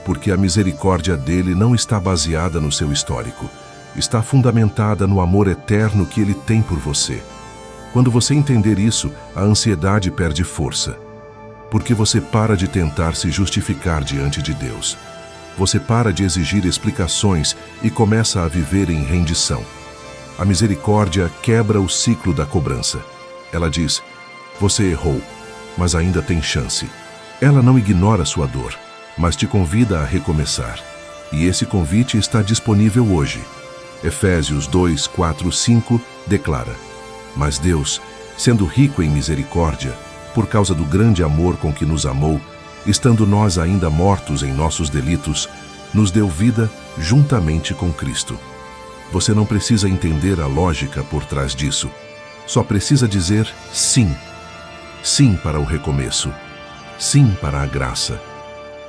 porque a misericórdia dele não está baseada no seu histórico, está fundamentada no amor eterno que ele tem por você. Quando você entender isso, a ansiedade perde força, porque você para de tentar se justificar diante de Deus. Você para de exigir explicações e começa a viver em rendição. A misericórdia quebra o ciclo da cobrança. Ela diz: você errou, mas ainda tem chance. Ela não ignora sua dor, mas te convida a recomeçar. E esse convite está disponível hoje. Efésios 2, 4, 5 declara: mas Deus, sendo rico em misericórdia, por causa do grande amor com que nos amou, estando nós ainda mortos em nossos delitos, nos deu vida juntamente com Cristo. Você não precisa entender a lógica por trás disso. Só precisa dizer sim. Sim para o recomeço. Sim para a graça.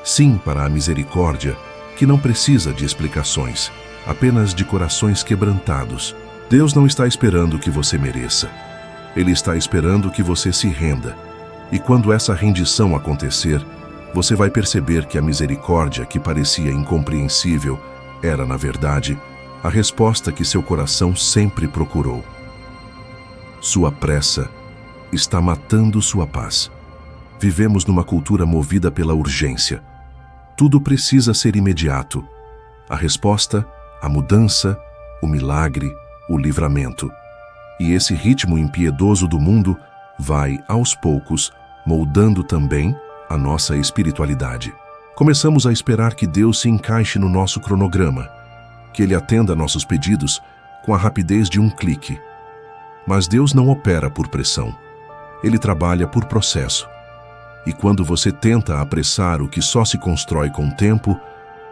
Sim para a misericórdia, que não precisa de explicações, apenas de corações quebrantados. Deus não está esperando que você mereça. Ele está esperando que você se renda. E quando essa rendição acontecer, você vai perceber que a misericórdia que parecia incompreensível era, na verdade, a resposta que seu coração sempre procurou. Sua pressa está matando sua paz. Vivemos numa cultura movida pela urgência. Tudo precisa ser imediato. A resposta, a mudança, o milagre, o livramento. E esse ritmo impiedoso do mundo vai, aos poucos, moldando também a nossa espiritualidade. Começamos a esperar que Deus se encaixe no nosso cronograma, que Ele atenda nossos pedidos com a rapidez de um clique. Mas Deus não opera por pressão. Ele trabalha por processo. E quando você tenta apressar o que só se constrói com o tempo,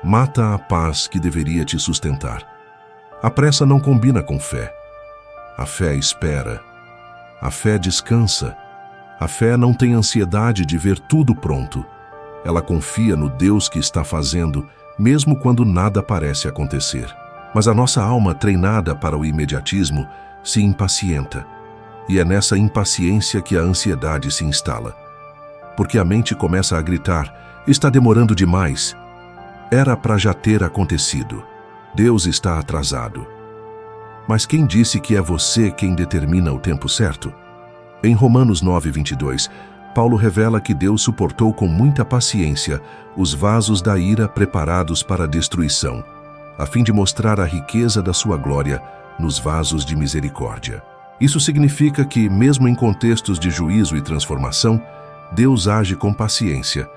mata a paz que deveria te sustentar. A pressa não combina com fé. A fé espera. A fé descansa. A fé não tem ansiedade de ver tudo pronto. Ela confia no Deus que está fazendo, mesmo quando nada parece acontecer. Mas a nossa alma, treinada para o imediatismo, se impacienta. E é nessa impaciência que a ansiedade se instala. Porque a mente começa a gritar: está demorando demais. Era para já ter acontecido. Deus está atrasado. Mas quem disse que é você quem determina o tempo certo? Em Romanos 9:22, Paulo revela que Deus suportou com muita paciência os vasos da ira preparados para a destruição, a fim de mostrar a riqueza da sua glória nos vasos de misericórdia. Isso significa que, mesmo em contextos de juízo e transformação, Deus age com paciência.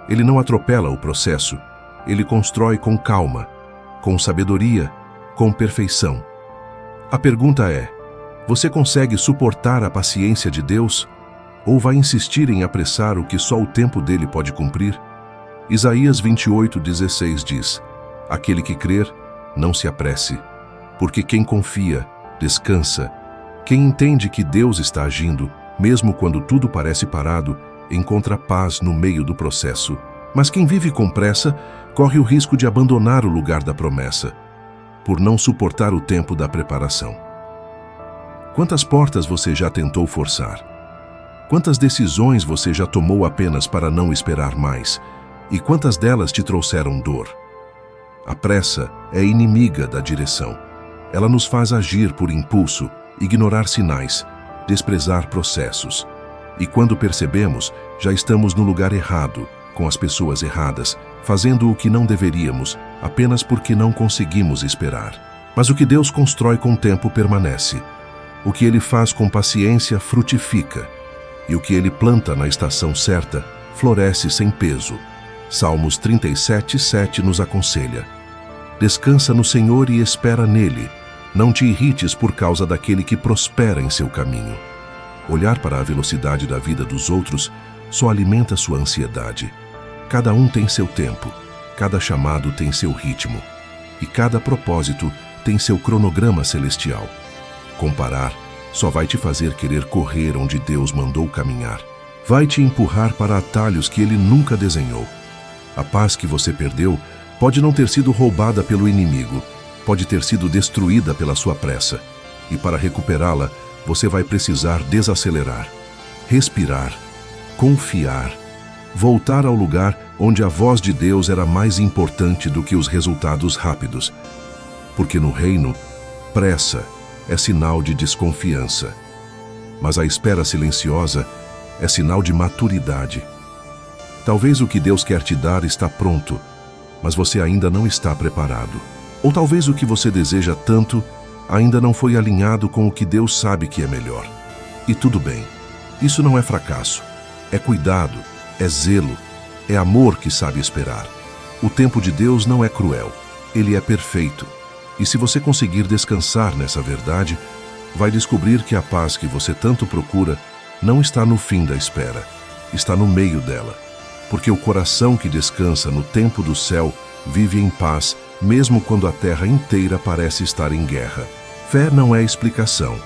Ele não atropela o processo. Ele constrói com calma, com sabedoria, com perfeição. A pergunta é: você consegue suportar a paciência de Deus? Ou vai insistir em apressar o que só o tempo dele pode cumprir? Isaías 28:16 diz: aquele que crer, não se apresse, porque quem confia, descansa. Quem entende que Deus está agindo, mesmo quando tudo parece parado, encontra paz no meio do processo. Mas quem vive com pressa, corre o risco de abandonar o lugar da promessa, por não suportar o tempo da preparação. Quantas portas você já tentou forçar? Quantas decisões você já tomou apenas para não esperar mais? E quantas delas te trouxeram dor? A pressa é inimiga da direção. Ela nos faz agir por impulso, ignorar sinais, desprezar processos. E quando percebemos, já estamos no lugar errado, com as pessoas erradas, fazendo o que não deveríamos, apenas porque não conseguimos esperar. Mas o que Deus constrói com o tempo permanece. O que Ele faz com paciência frutifica. E o que Ele planta na estação certa, floresce sem peso. Salmos 37:7 nos aconselha: descansa no Senhor e espera nele. Não te irrites por causa daquele que prospera em seu caminho. Olhar para a velocidade da vida dos outros só alimenta sua ansiedade. Cada um tem seu tempo, cada chamado tem seu ritmo, e cada propósito tem seu cronograma celestial. Comparar só vai te fazer querer correr onde Deus mandou caminhar. Vai te empurrar para atalhos que Ele nunca desenhou. A paz que você perdeu pode não ter sido roubada pelo inimigo, pode ter sido destruída pela sua pressa. E para recuperá-la, você vai precisar desacelerar, respirar, confiar voltar ao lugar onde a voz de Deus era mais importante do que os resultados rápidos. Porque no reino, pressa é sinal de desconfiança, mas a espera silenciosa é sinal de maturidade. Talvez o que Deus quer te dar está pronto, mas você ainda não está preparado. Ou talvez o que você deseja tanto ainda não foi alinhado com o que Deus sabe que é melhor. E tudo bem. Isso não é fracasso. É cuidado, é zelo, é amor que sabe esperar. O tempo de Deus não é cruel. Ele é perfeito. E se você conseguir descansar nessa verdade, vai descobrir que a paz que você tanto procura não está no fim da espera, está no meio dela. Porque o coração que descansa no tempo do céu vive em paz, mesmo quando a terra inteira parece estar em guerra. Fé não é explicação,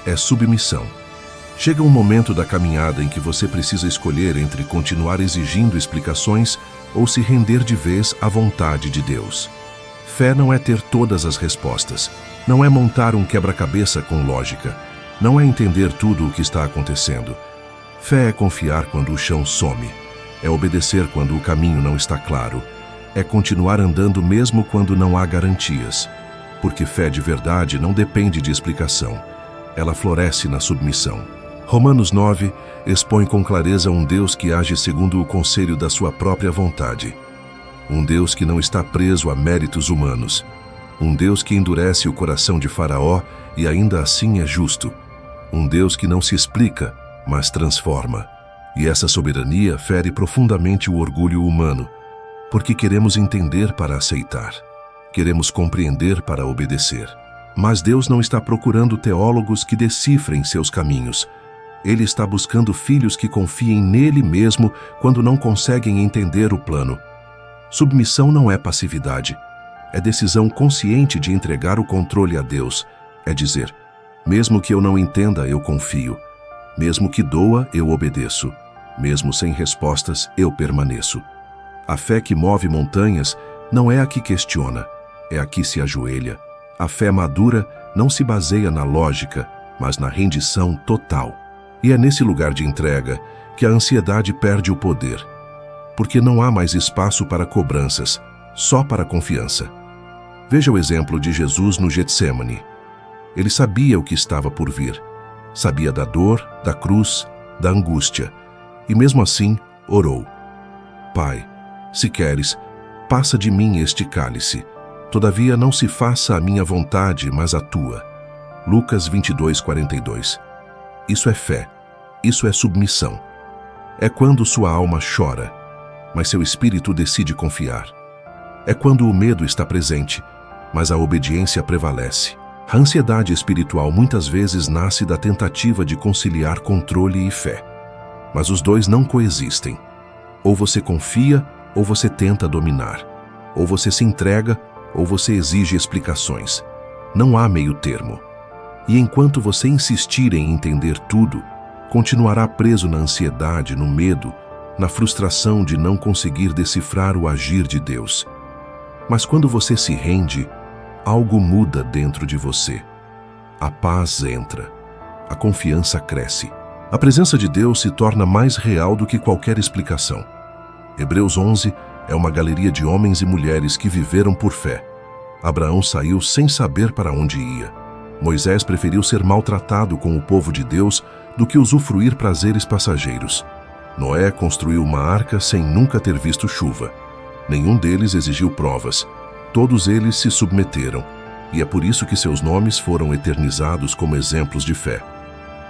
é submissão. Chega um momento da caminhada em que você precisa escolher entre continuar exigindo explicações ou se render de vez à vontade de Deus. Fé não é ter todas as respostas, não é montar um quebra-cabeça com lógica, não é entender tudo o que está acontecendo. Fé é confiar quando o chão some, é obedecer quando o caminho não está claro, é continuar andando mesmo quando não há garantias. Porque fé de verdade não depende de explicação, ela floresce na submissão. Romanos 9 expõe com clareza um Deus que age segundo o conselho da sua própria vontade. Um Deus que não está preso a méritos humanos. Um Deus que endurece o coração de Faraó e ainda assim é justo. Um Deus que não se explica, mas transforma. E essa soberania fere profundamente o orgulho humano, porque queremos entender para aceitar. Queremos compreender para obedecer. Mas Deus não está procurando teólogos que decifrem seus caminhos. Ele está buscando filhos que confiem nele mesmo quando não conseguem entender o plano. Submissão não é passividade. É decisão consciente de entregar o controle a Deus. É dizer, mesmo que eu não entenda, eu confio. Mesmo que doa, eu obedeço. Mesmo sem respostas, eu permaneço. A fé que move montanhas não é a que questiona, é a que se ajoelha. A fé madura não se baseia na lógica, mas na rendição total. E é nesse lugar de entrega que a ansiedade perde o poder, porque não há mais espaço para cobranças, só para confiança. Veja o exemplo de Jesus no Getsêmani. Ele sabia o que estava por vir, sabia da dor, da cruz, da angústia, e mesmo assim orou. Pai, se queres, passa de mim este cálice. Todavia não se faça a minha vontade, mas a tua. Lucas 22:42. Isso é fé. Isso é submissão. É quando sua alma chora, mas seu espírito decide confiar. É quando o medo está presente, mas a obediência prevalece. A ansiedade espiritual muitas vezes nasce da tentativa de conciliar controle e fé. Mas os dois não coexistem. Ou você confia, ou você tenta dominar. Ou você se entrega, ou você exige explicações. Não há meio termo. E enquanto você insistir em entender tudo, continuará preso na ansiedade, no medo, na frustração de não conseguir decifrar o agir de Deus. Mas quando você se rende, algo muda dentro de você. A paz entra. A confiança cresce. A presença de Deus se torna mais real do que qualquer explicação. Hebreus 11 é uma galeria de homens e mulheres que viveram por fé. Abraão saiu sem saber para onde ia. Moisés preferiu ser maltratado com o povo de Deus do que usufruir prazeres passageiros. Noé construiu uma arca sem nunca ter visto chuva. Nenhum deles exigiu provas. Todos eles se submeteram, e é por isso que seus nomes foram eternizados como exemplos de fé.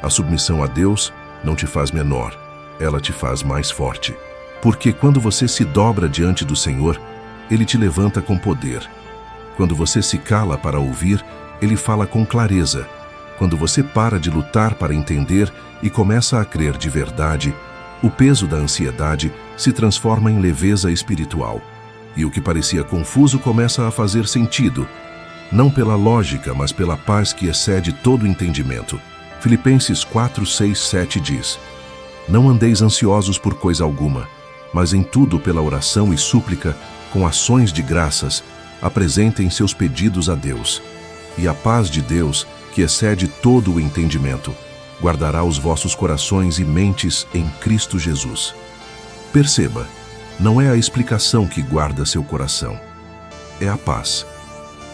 A submissão a Deus não te faz menor, ela te faz mais forte. Porque quando você se dobra diante do Senhor, Ele te levanta com poder. Quando você se cala para ouvir, Ele fala com clareza. Quando você para de lutar para entender e começa a crer de verdade, o peso da ansiedade se transforma em leveza espiritual. E o que parecia confuso começa a fazer sentido, não pela lógica, mas pela paz que excede todo entendimento. Filipenses 4, 6, 7 diz: Não andeis ansiosos por coisa alguma, mas em tudo pela oração e súplica, com ações de graças, apresentem seus pedidos a Deus. E a paz de Deus, que excede todo o entendimento, guardará os vossos corações e mentes em Cristo Jesus. Perceba, não é a explicação que guarda seu coração, é a paz.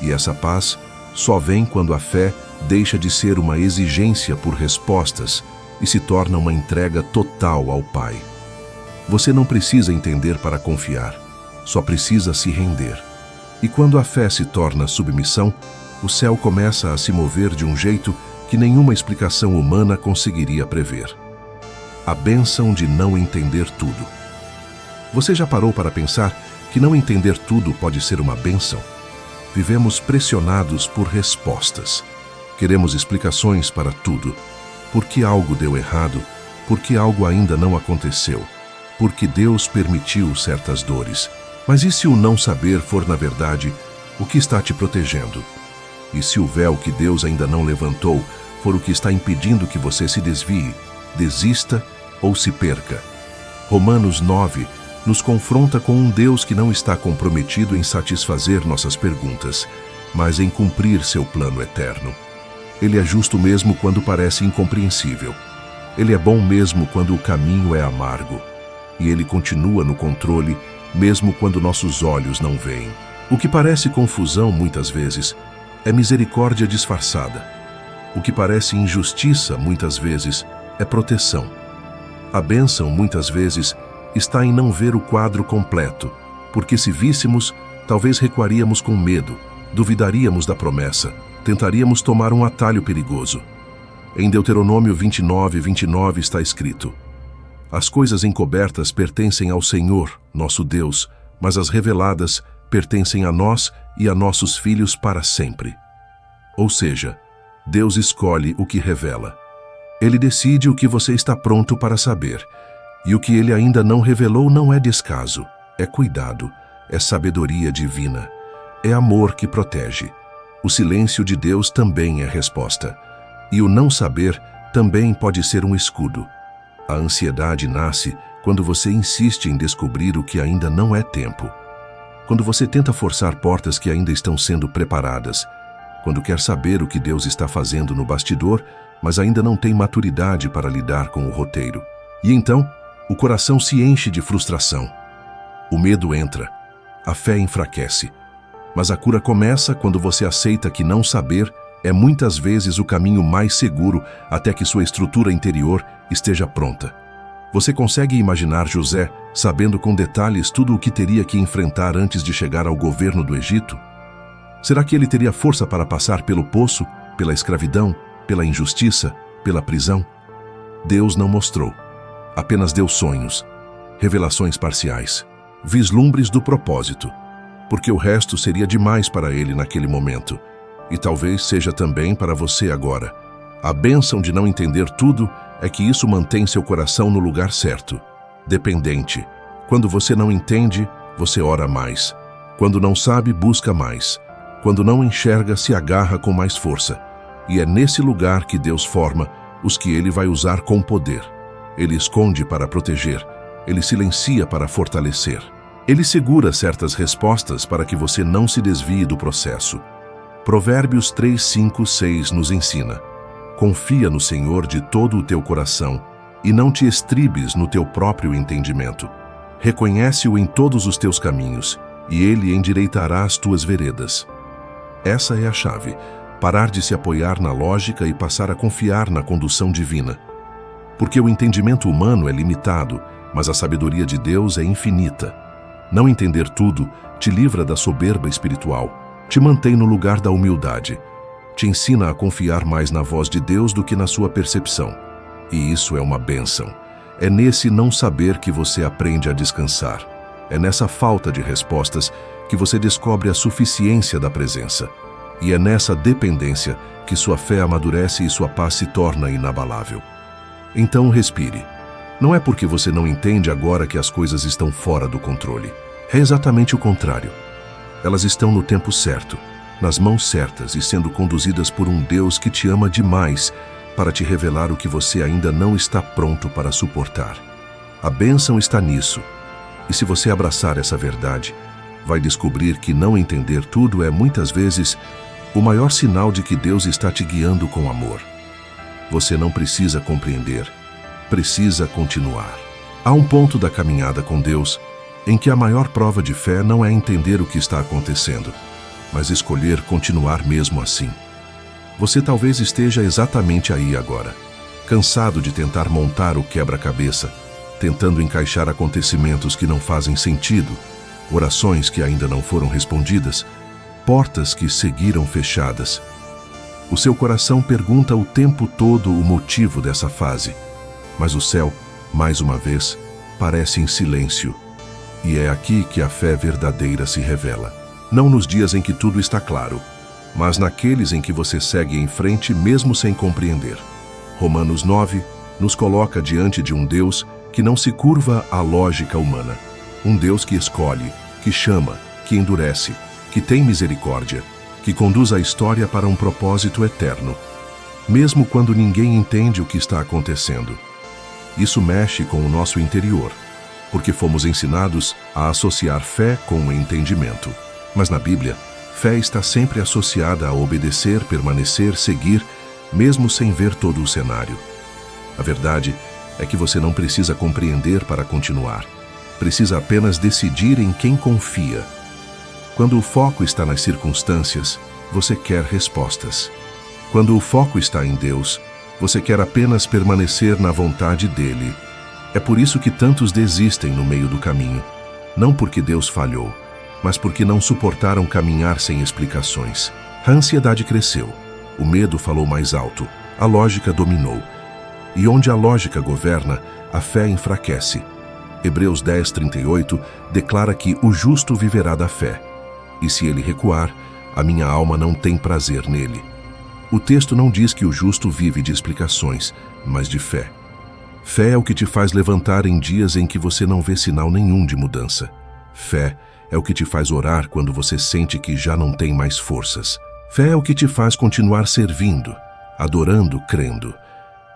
E essa paz só vem quando a fé deixa de ser uma exigência por respostas e se torna uma entrega total ao Pai. Você não precisa entender para confiar, só precisa se render. E quando a fé se torna submissão, o céu começa a se mover de um jeito que nenhuma explicação humana conseguiria prever. A bênção de não entender tudo. Você já parou para pensar que não entender tudo pode ser uma bênção? Vivemos pressionados por respostas. Queremos explicações para tudo. Por que algo deu errado? Por que algo ainda não aconteceu? Por que Deus permitiu certas dores? Mas e se o não saber for, na verdade, o que está te protegendo? E se o véu que Deus ainda não levantou for o que está impedindo que você se desvie, desista ou se perca? Romanos 9 nos confronta com um Deus que não está comprometido em satisfazer nossas perguntas, mas em cumprir seu plano eterno. Ele é justo mesmo quando parece incompreensível. Ele é bom mesmo quando o caminho é amargo. E ele continua no controle, mesmo quando nossos olhos não veem. O que parece confusão, muitas vezes, é misericórdia disfarçada. O que parece injustiça, muitas vezes, é proteção. A bênção, muitas vezes, está em não ver o quadro completo, porque se víssemos, talvez recuaríamos com medo, duvidaríamos da promessa, tentaríamos tomar um atalho perigoso. Em Deuteronômio 29:29 está escrito: as coisas encobertas pertencem ao Senhor, nosso Deus, mas as reveladas pertencem a nós e a nossos filhos para sempre. Ou seja, Deus escolhe o que revela. Ele decide o que você está pronto para saber. E o que ele ainda não revelou não é descaso, é cuidado, é sabedoria divina, é amor que protege. O silêncio de Deus também é resposta. E o não saber também pode ser um escudo. A ansiedade nasce quando você insiste em descobrir o que ainda não é tempo. Quando você tenta forçar portas que ainda estão sendo preparadas. Quando quer saber o que Deus está fazendo no bastidor, mas ainda não tem maturidade para lidar com o roteiro. E então, o coração se enche de frustração. O medo entra, a fé enfraquece. Mas a cura começa quando você aceita que não saber é muitas vezes o caminho mais seguro até que sua estrutura interior esteja pronta. Você consegue imaginar José sabendo com detalhes tudo o que teria que enfrentar antes de chegar ao governo do Egito? Será que ele teria força para passar pelo poço, pela escravidão, pela injustiça, pela prisão? Deus não mostrou. Apenas deu sonhos, revelações parciais, vislumbres do propósito, porque o resto seria demais para ele naquele momento, e talvez seja também para você agora. A bênção de não entender tudo é que isso mantém seu coração no lugar certo, dependente. Quando você não entende, você ora mais. Quando não sabe, busca mais. Quando não enxerga, se agarra com mais força. E é nesse lugar que Deus forma os que Ele vai usar com poder. Ele esconde para proteger. Ele silencia para fortalecer. Ele segura certas respostas para que você não se desvie do processo. Provérbios 3, 5, 6 nos ensina: confia no Senhor de todo o teu coração e não te estribes no teu próprio entendimento. Reconhece-o em todos os teus caminhos e Ele endireitará as tuas veredas. Essa é a chave: parar de se apoiar na lógica e passar a confiar na condução divina. Porque o entendimento humano é limitado, mas a sabedoria de Deus é infinita. Não entender tudo te livra da soberba espiritual, te mantém no lugar da humildade, te ensina a confiar mais na voz de Deus do que na sua percepção. E isso é uma bênção. É nesse não saber que você aprende a descansar. É nessa falta de respostas que você descobre a suficiência da presença. E é nessa dependência que sua fé amadurece e sua paz se torna inabalável. Então respire. Não é porque você não entende agora que as coisas estão fora do controle. É exatamente o contrário. Elas estão no tempo certo, nas mãos certas e sendo conduzidas por um Deus que te ama demais para te revelar o que você ainda não está pronto para suportar. A bênção está nisso. E se você abraçar essa verdade, vai descobrir que não entender tudo é muitas vezes o maior sinal de que Deus está te guiando com amor. Você não precisa compreender, precisa continuar. Há um ponto da caminhada com Deus em que a maior prova de fé não é entender o que está acontecendo, mas escolher continuar mesmo assim. Você talvez esteja exatamente aí agora, cansado de tentar montar o quebra-cabeça, tentando encaixar acontecimentos que não fazem sentido, orações que ainda não foram respondidas, portas que seguiram fechadas. O seu coração pergunta o tempo todo o motivo dessa fase, mas o céu, mais uma vez, parece em silêncio. E é aqui que a fé verdadeira se revela. Não nos dias em que tudo está claro, mas naqueles em que você segue em frente mesmo sem compreender. Romanos 9 nos coloca diante de um Deus que não se curva à lógica humana. Um Deus que escolhe, que chama, que endurece, que tem misericórdia, que conduz a história para um propósito eterno, mesmo quando ninguém entende o que está acontecendo. Isso mexe com o nosso interior, porque fomos ensinados a associar fé com o entendimento. Mas na Bíblia, fé está sempre associada a obedecer, permanecer, seguir, mesmo sem ver todo o cenário. A verdade é que você não precisa compreender para continuar. Precisa apenas decidir em quem confia. Quando o foco está nas circunstâncias, você quer respostas. Quando o foco está em Deus, você quer apenas permanecer na vontade dele. É por isso que tantos desistem no meio do caminho. Não porque Deus falhou, mas porque não suportaram caminhar sem explicações. A ansiedade cresceu, o medo falou mais alto, a lógica dominou. E onde a lógica governa, a fé enfraquece. Hebreus 10:38 declara que o justo viverá da fé. E se ele recuar, a minha alma não tem prazer nele. O texto não diz que o justo vive de explicações, mas de fé. Fé é o que te faz levantar em dias em que você não vê sinal nenhum de mudança. Fé é o que te faz orar quando você sente que já não tem mais forças. Fé é o que te faz continuar servindo, adorando, crendo,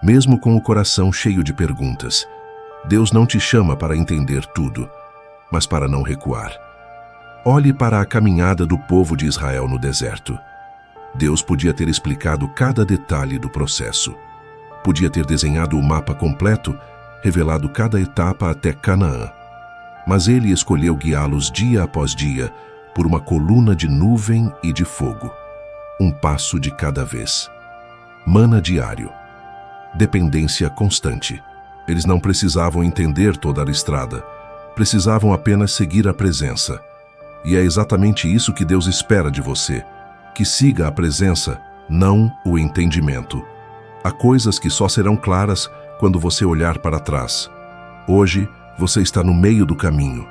mesmo com o coração cheio de perguntas. Deus não te chama para entender tudo, mas para não recuar. Olhe para a caminhada do povo de Israel no deserto. Deus podia ter explicado cada detalhe do processo. Podia ter desenhado o mapa completo, revelado cada etapa até Canaã. Mas ele escolheu guiá-los dia após dia por uma coluna de nuvem e de fogo. Um passo de cada vez. Mana diário. Dependência constante. Eles não precisavam entender toda a estrada. Precisavam apenas seguir a presença. E é exatamente isso que Deus espera de você. Que siga a presença, não o entendimento. Há coisas que só serão claras quando você olhar para trás. Hoje, você está no meio do caminho.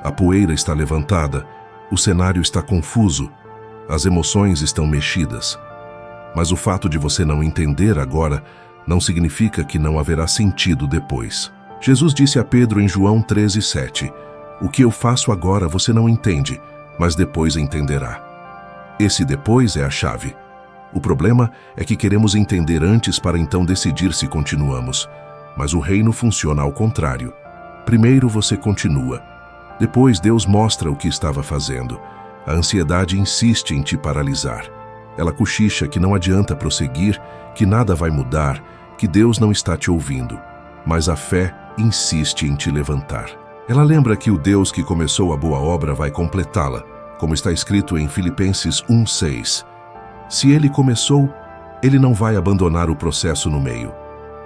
A poeira está levantada, o cenário está confuso, as emoções estão mexidas. Mas o fato de você não entender agora não significa que não haverá sentido depois. Jesus disse a Pedro em João 13:7, o que eu faço agora você não entende, mas depois entenderá. Esse depois é a chave. O problema é que queremos entender antes para então decidir se continuamos. Mas o reino funciona ao contrário. Primeiro você continua. Depois Deus mostra o que estava fazendo. A ansiedade insiste em te paralisar. Ela cochicha que não adianta prosseguir, que nada vai mudar, que Deus não está te ouvindo. Mas a fé insiste em te levantar. Ela lembra que o Deus que começou a boa obra vai completá-la, como está escrito em Filipenses 1:6. Se ele começou, ele não vai abandonar o processo no meio.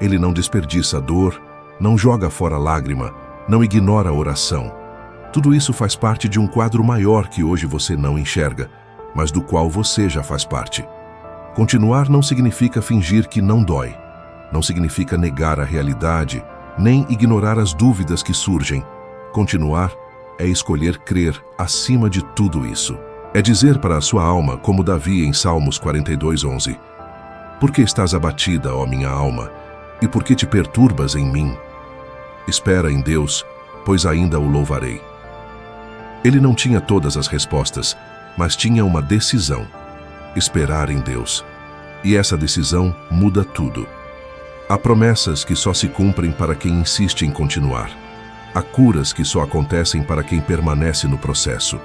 Ele não desperdiça dor, não joga fora lágrima, não ignora a oração. Tudo isso faz parte de um quadro maior que hoje você não enxerga, mas do qual você já faz parte. Continuar não significa fingir que não dói. Não significa negar a realidade, nem ignorar as dúvidas que surgem. Continuar é escolher crer acima de tudo isso. É dizer para a sua alma, como Davi em Salmos 42:11, por que estás abatida, ó minha alma, e por que te perturbas em mim? Espera em Deus, pois ainda o louvarei. Ele não tinha todas as respostas, mas tinha uma decisão: esperar em Deus. E essa decisão muda tudo. Há promessas que só se cumprem para quem insiste em continuar. Há curas que só acontecem para quem permanece no processo.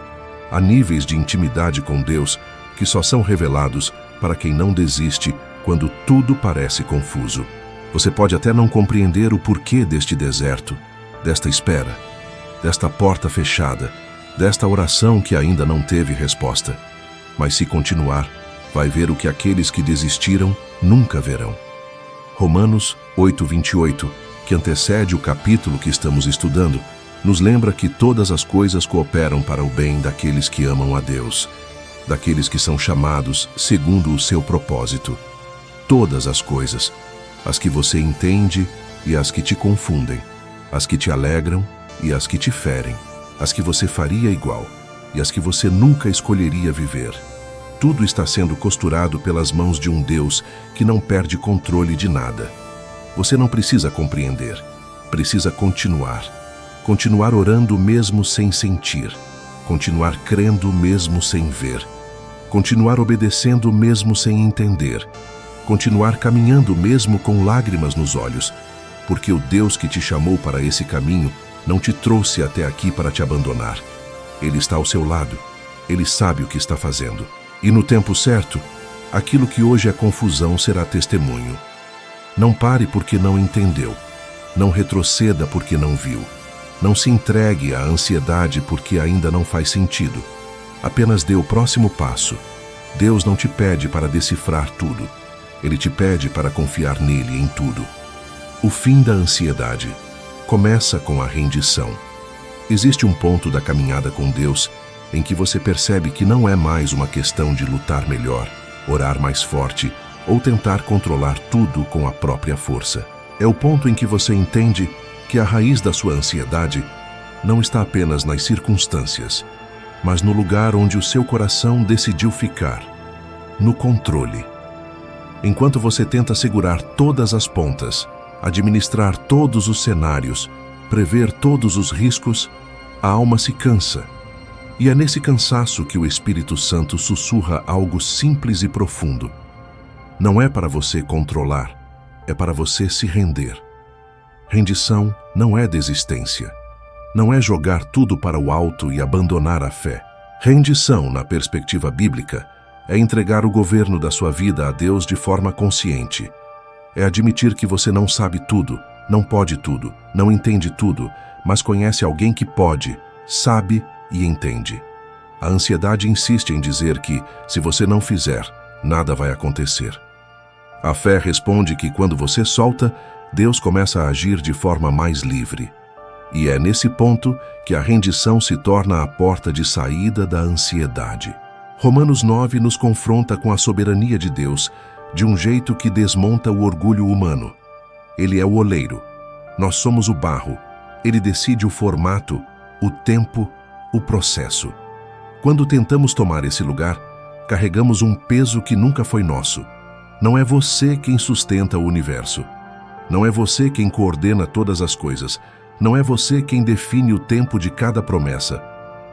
Há níveis de intimidade com Deus que só são revelados para quem não desiste quando tudo parece confuso. Você pode até não compreender o porquê deste deserto, desta espera, desta porta fechada, desta oração que ainda não teve resposta. Mas se continuar, vai ver o que aqueles que desistiram nunca verão. Romanos 8:28, que antecede o capítulo que estamos estudando, nos lembra que todas as coisas cooperam para o bem daqueles que amam a Deus, daqueles que são chamados segundo o seu propósito. Todas as coisas, as que você entende e as que te confundem, as que te alegram e as que te ferem, as que você faria igual e as que você nunca escolheria viver. Tudo está sendo costurado pelas mãos de um Deus que não perde controle de nada. Você não precisa compreender, precisa continuar. Continuar orando mesmo sem sentir. Continuar crendo mesmo sem ver. Continuar obedecendo mesmo sem entender. Continuar caminhando mesmo com lágrimas nos olhos, porque o Deus que te chamou para esse caminho não te trouxe até aqui para te abandonar. Ele está ao seu lado. Ele sabe o que está fazendo. E no tempo certo, aquilo que hoje é confusão será testemunho. Não pare porque não entendeu. Não retroceda porque não viu. Não se entregue à ansiedade porque ainda não faz sentido. Apenas dê o próximo passo. Deus não te pede para decifrar tudo. Ele te pede para confiar nele em tudo. O fim da ansiedade começa com a rendição. Existe um ponto da caminhada com Deus em que você percebe que não é mais uma questão de lutar melhor, orar mais forte ou tentar controlar tudo com a própria força. É o ponto em que você entende que a raiz da sua ansiedade não está apenas nas circunstâncias, mas no lugar onde o seu coração decidiu ficar, no controle. Enquanto você tenta segurar todas as pontas, administrar todos os cenários, prever todos os riscos, a alma se cansa. E é nesse cansaço que o Espírito Santo sussurra algo simples e profundo. Não é para você controlar, é para você se render. Rendição não é desistência. Não é jogar tudo para o alto e abandonar a fé. Rendição, na perspectiva bíblica, é entregar o governo da sua vida a Deus de forma consciente. É admitir que você não sabe tudo, não pode tudo, não entende tudo, mas conhece alguém que pode, sabe e entende. A ansiedade insiste em dizer que, se você não fizer, nada vai acontecer. A fé responde que quando você solta, Deus começa a agir de forma mais livre. E é nesse ponto que a rendição se torna a porta de saída da ansiedade. Romanos 9 nos confronta com a soberania de Deus de um jeito que desmonta o orgulho humano. Ele é o oleiro. Nós somos o barro. Ele decide o formato, o tempo, o processo. Quando tentamos tomar esse lugar, carregamos um peso que nunca foi nosso. Não é você quem sustenta o universo. Não é você quem coordena todas as coisas. Não é você quem define o tempo de cada promessa.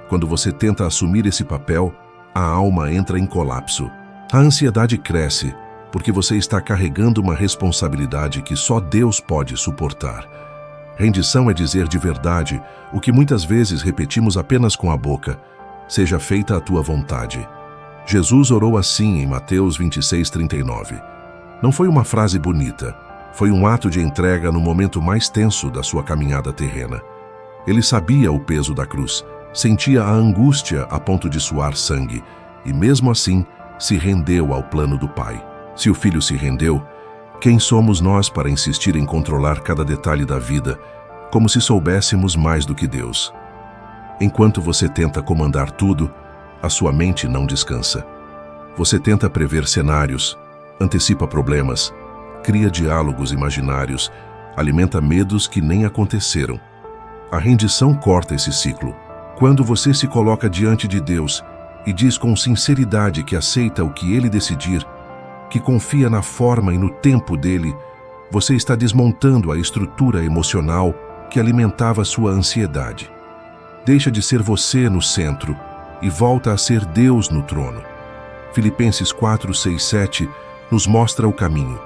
Quando você tenta assumir esse papel, a alma entra em colapso. A ansiedade cresce, porque você está carregando uma responsabilidade que só Deus pode suportar. Rendição é dizer de verdade o que muitas vezes repetimos apenas com a boca: seja feita a tua vontade. Jesus orou assim em Mateus 26:39. Não foi uma frase bonita, foi um ato de entrega no momento mais tenso da sua caminhada terrena. Ele sabia o peso da cruz, sentia a angústia a ponto de suar sangue, e mesmo assim se rendeu ao plano do Pai. Se o Filho se rendeu, quem somos nós para insistir em controlar cada detalhe da vida, como se soubéssemos mais do que Deus? Enquanto você tenta comandar tudo, a sua mente não descansa. Você tenta prever cenários, antecipa problemas, cria diálogos imaginários, alimenta medos que nem aconteceram. A rendição corta esse ciclo. Quando você se coloca diante de Deus e diz com sinceridade que aceita o que Ele decidir, que confia na forma e no tempo dele, você está desmontando a estrutura emocional que alimentava sua ansiedade. Deixa de ser você no centro e volta a ser Deus no trono. Filipenses 4, 6, 7 nos mostra o caminho.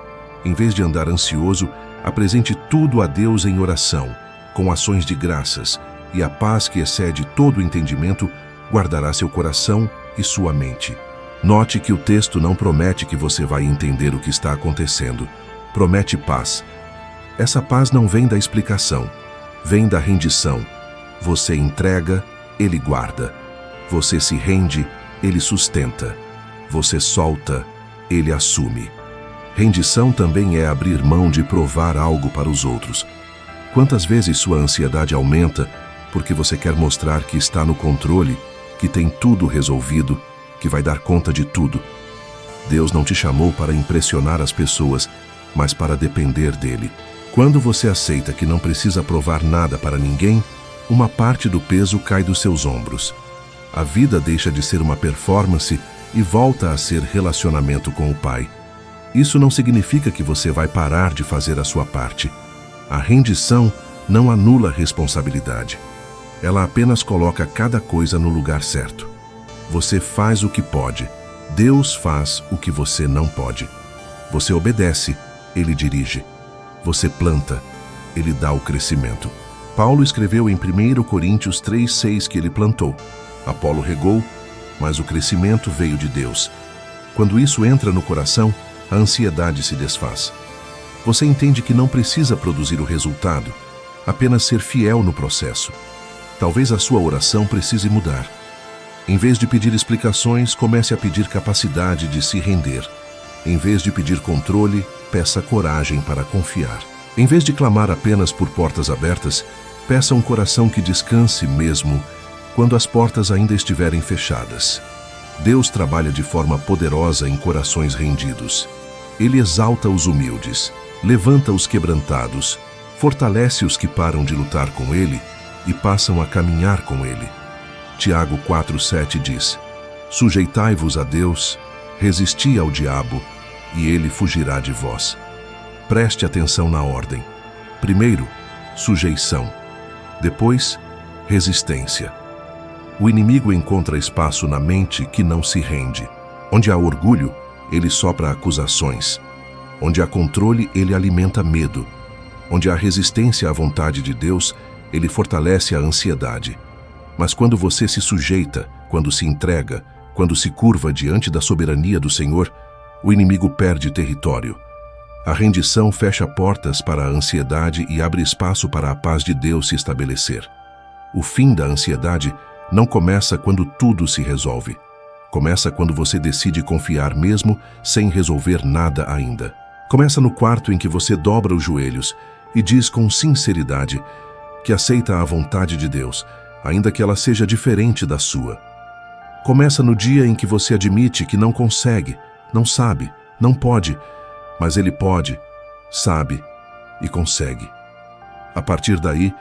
Em vez de andar ansioso, apresente tudo a Deus em oração, com ações de graças, e a paz que excede todo o entendimento guardará seu coração e sua mente. Note que o texto não promete que você vai entender o que está acontecendo. Promete paz. Essa paz não vem da explicação. Vem da rendição. Você entrega, Ele guarda. Você se rende, Ele sustenta. Você solta, Ele assume. Rendição também é abrir mão de provar algo para os outros. Quantas vezes sua ansiedade aumenta porque você quer mostrar que está no controle, que tem tudo resolvido, que vai dar conta de tudo? Deus não te chamou para impressionar as pessoas, mas para depender dele. Quando você aceita que não precisa provar nada para ninguém, uma parte do peso cai dos seus ombros. A vida deixa de ser uma performance e volta a ser relacionamento com o Pai. Isso não significa que você vai parar de fazer a sua parte. A rendição não anula a responsabilidade. Ela apenas coloca cada coisa no lugar certo. Você faz o que pode. Deus faz o que você não pode. Você obedece, Ele dirige. Você planta, Ele dá o crescimento. Paulo escreveu em 1 Coríntios 3:6 que ele plantou. Apolo regou, mas o crescimento veio de Deus. Quando isso entra no coração, a ansiedade se desfaz. Você entende que não precisa produzir o resultado, apenas ser fiel no processo. Talvez a sua oração precise mudar. Em vez de pedir explicações, comece a pedir capacidade de se render. Em vez de pedir controle, peça coragem para confiar. Em vez de clamar apenas por portas abertas, peça um coração que descanse mesmo quando as portas ainda estiverem fechadas. Deus trabalha de forma poderosa em corações rendidos. Ele exalta os humildes, levanta os quebrantados, fortalece os que param de lutar com Ele e passam a caminhar com Ele. Tiago 4:7 diz: Sujeitai-vos a Deus, resisti ao diabo, e ele fugirá de vós. Preste atenção na ordem. Primeiro, sujeição. Depois, resistência. O inimigo encontra espaço na mente que não se rende. Onde há orgulho, ele sopra acusações. Onde há controle, ele alimenta medo. Onde há resistência à vontade de Deus, ele fortalece a ansiedade. Mas quando você se sujeita, quando se entrega, quando se curva diante da soberania do Senhor, o inimigo perde território. A rendição fecha portas para a ansiedade e abre espaço para a paz de Deus se estabelecer. O fim da ansiedade não começa quando tudo se resolve. Começa quando você decide confiar mesmo sem resolver nada ainda. Começa no quarto em que você dobra os joelhos e diz com sinceridade que aceita a vontade de Deus, ainda que ela seja diferente da sua. Começa no dia em que você admite que não consegue, não sabe, não pode, mas Ele pode, sabe e consegue. A partir daí,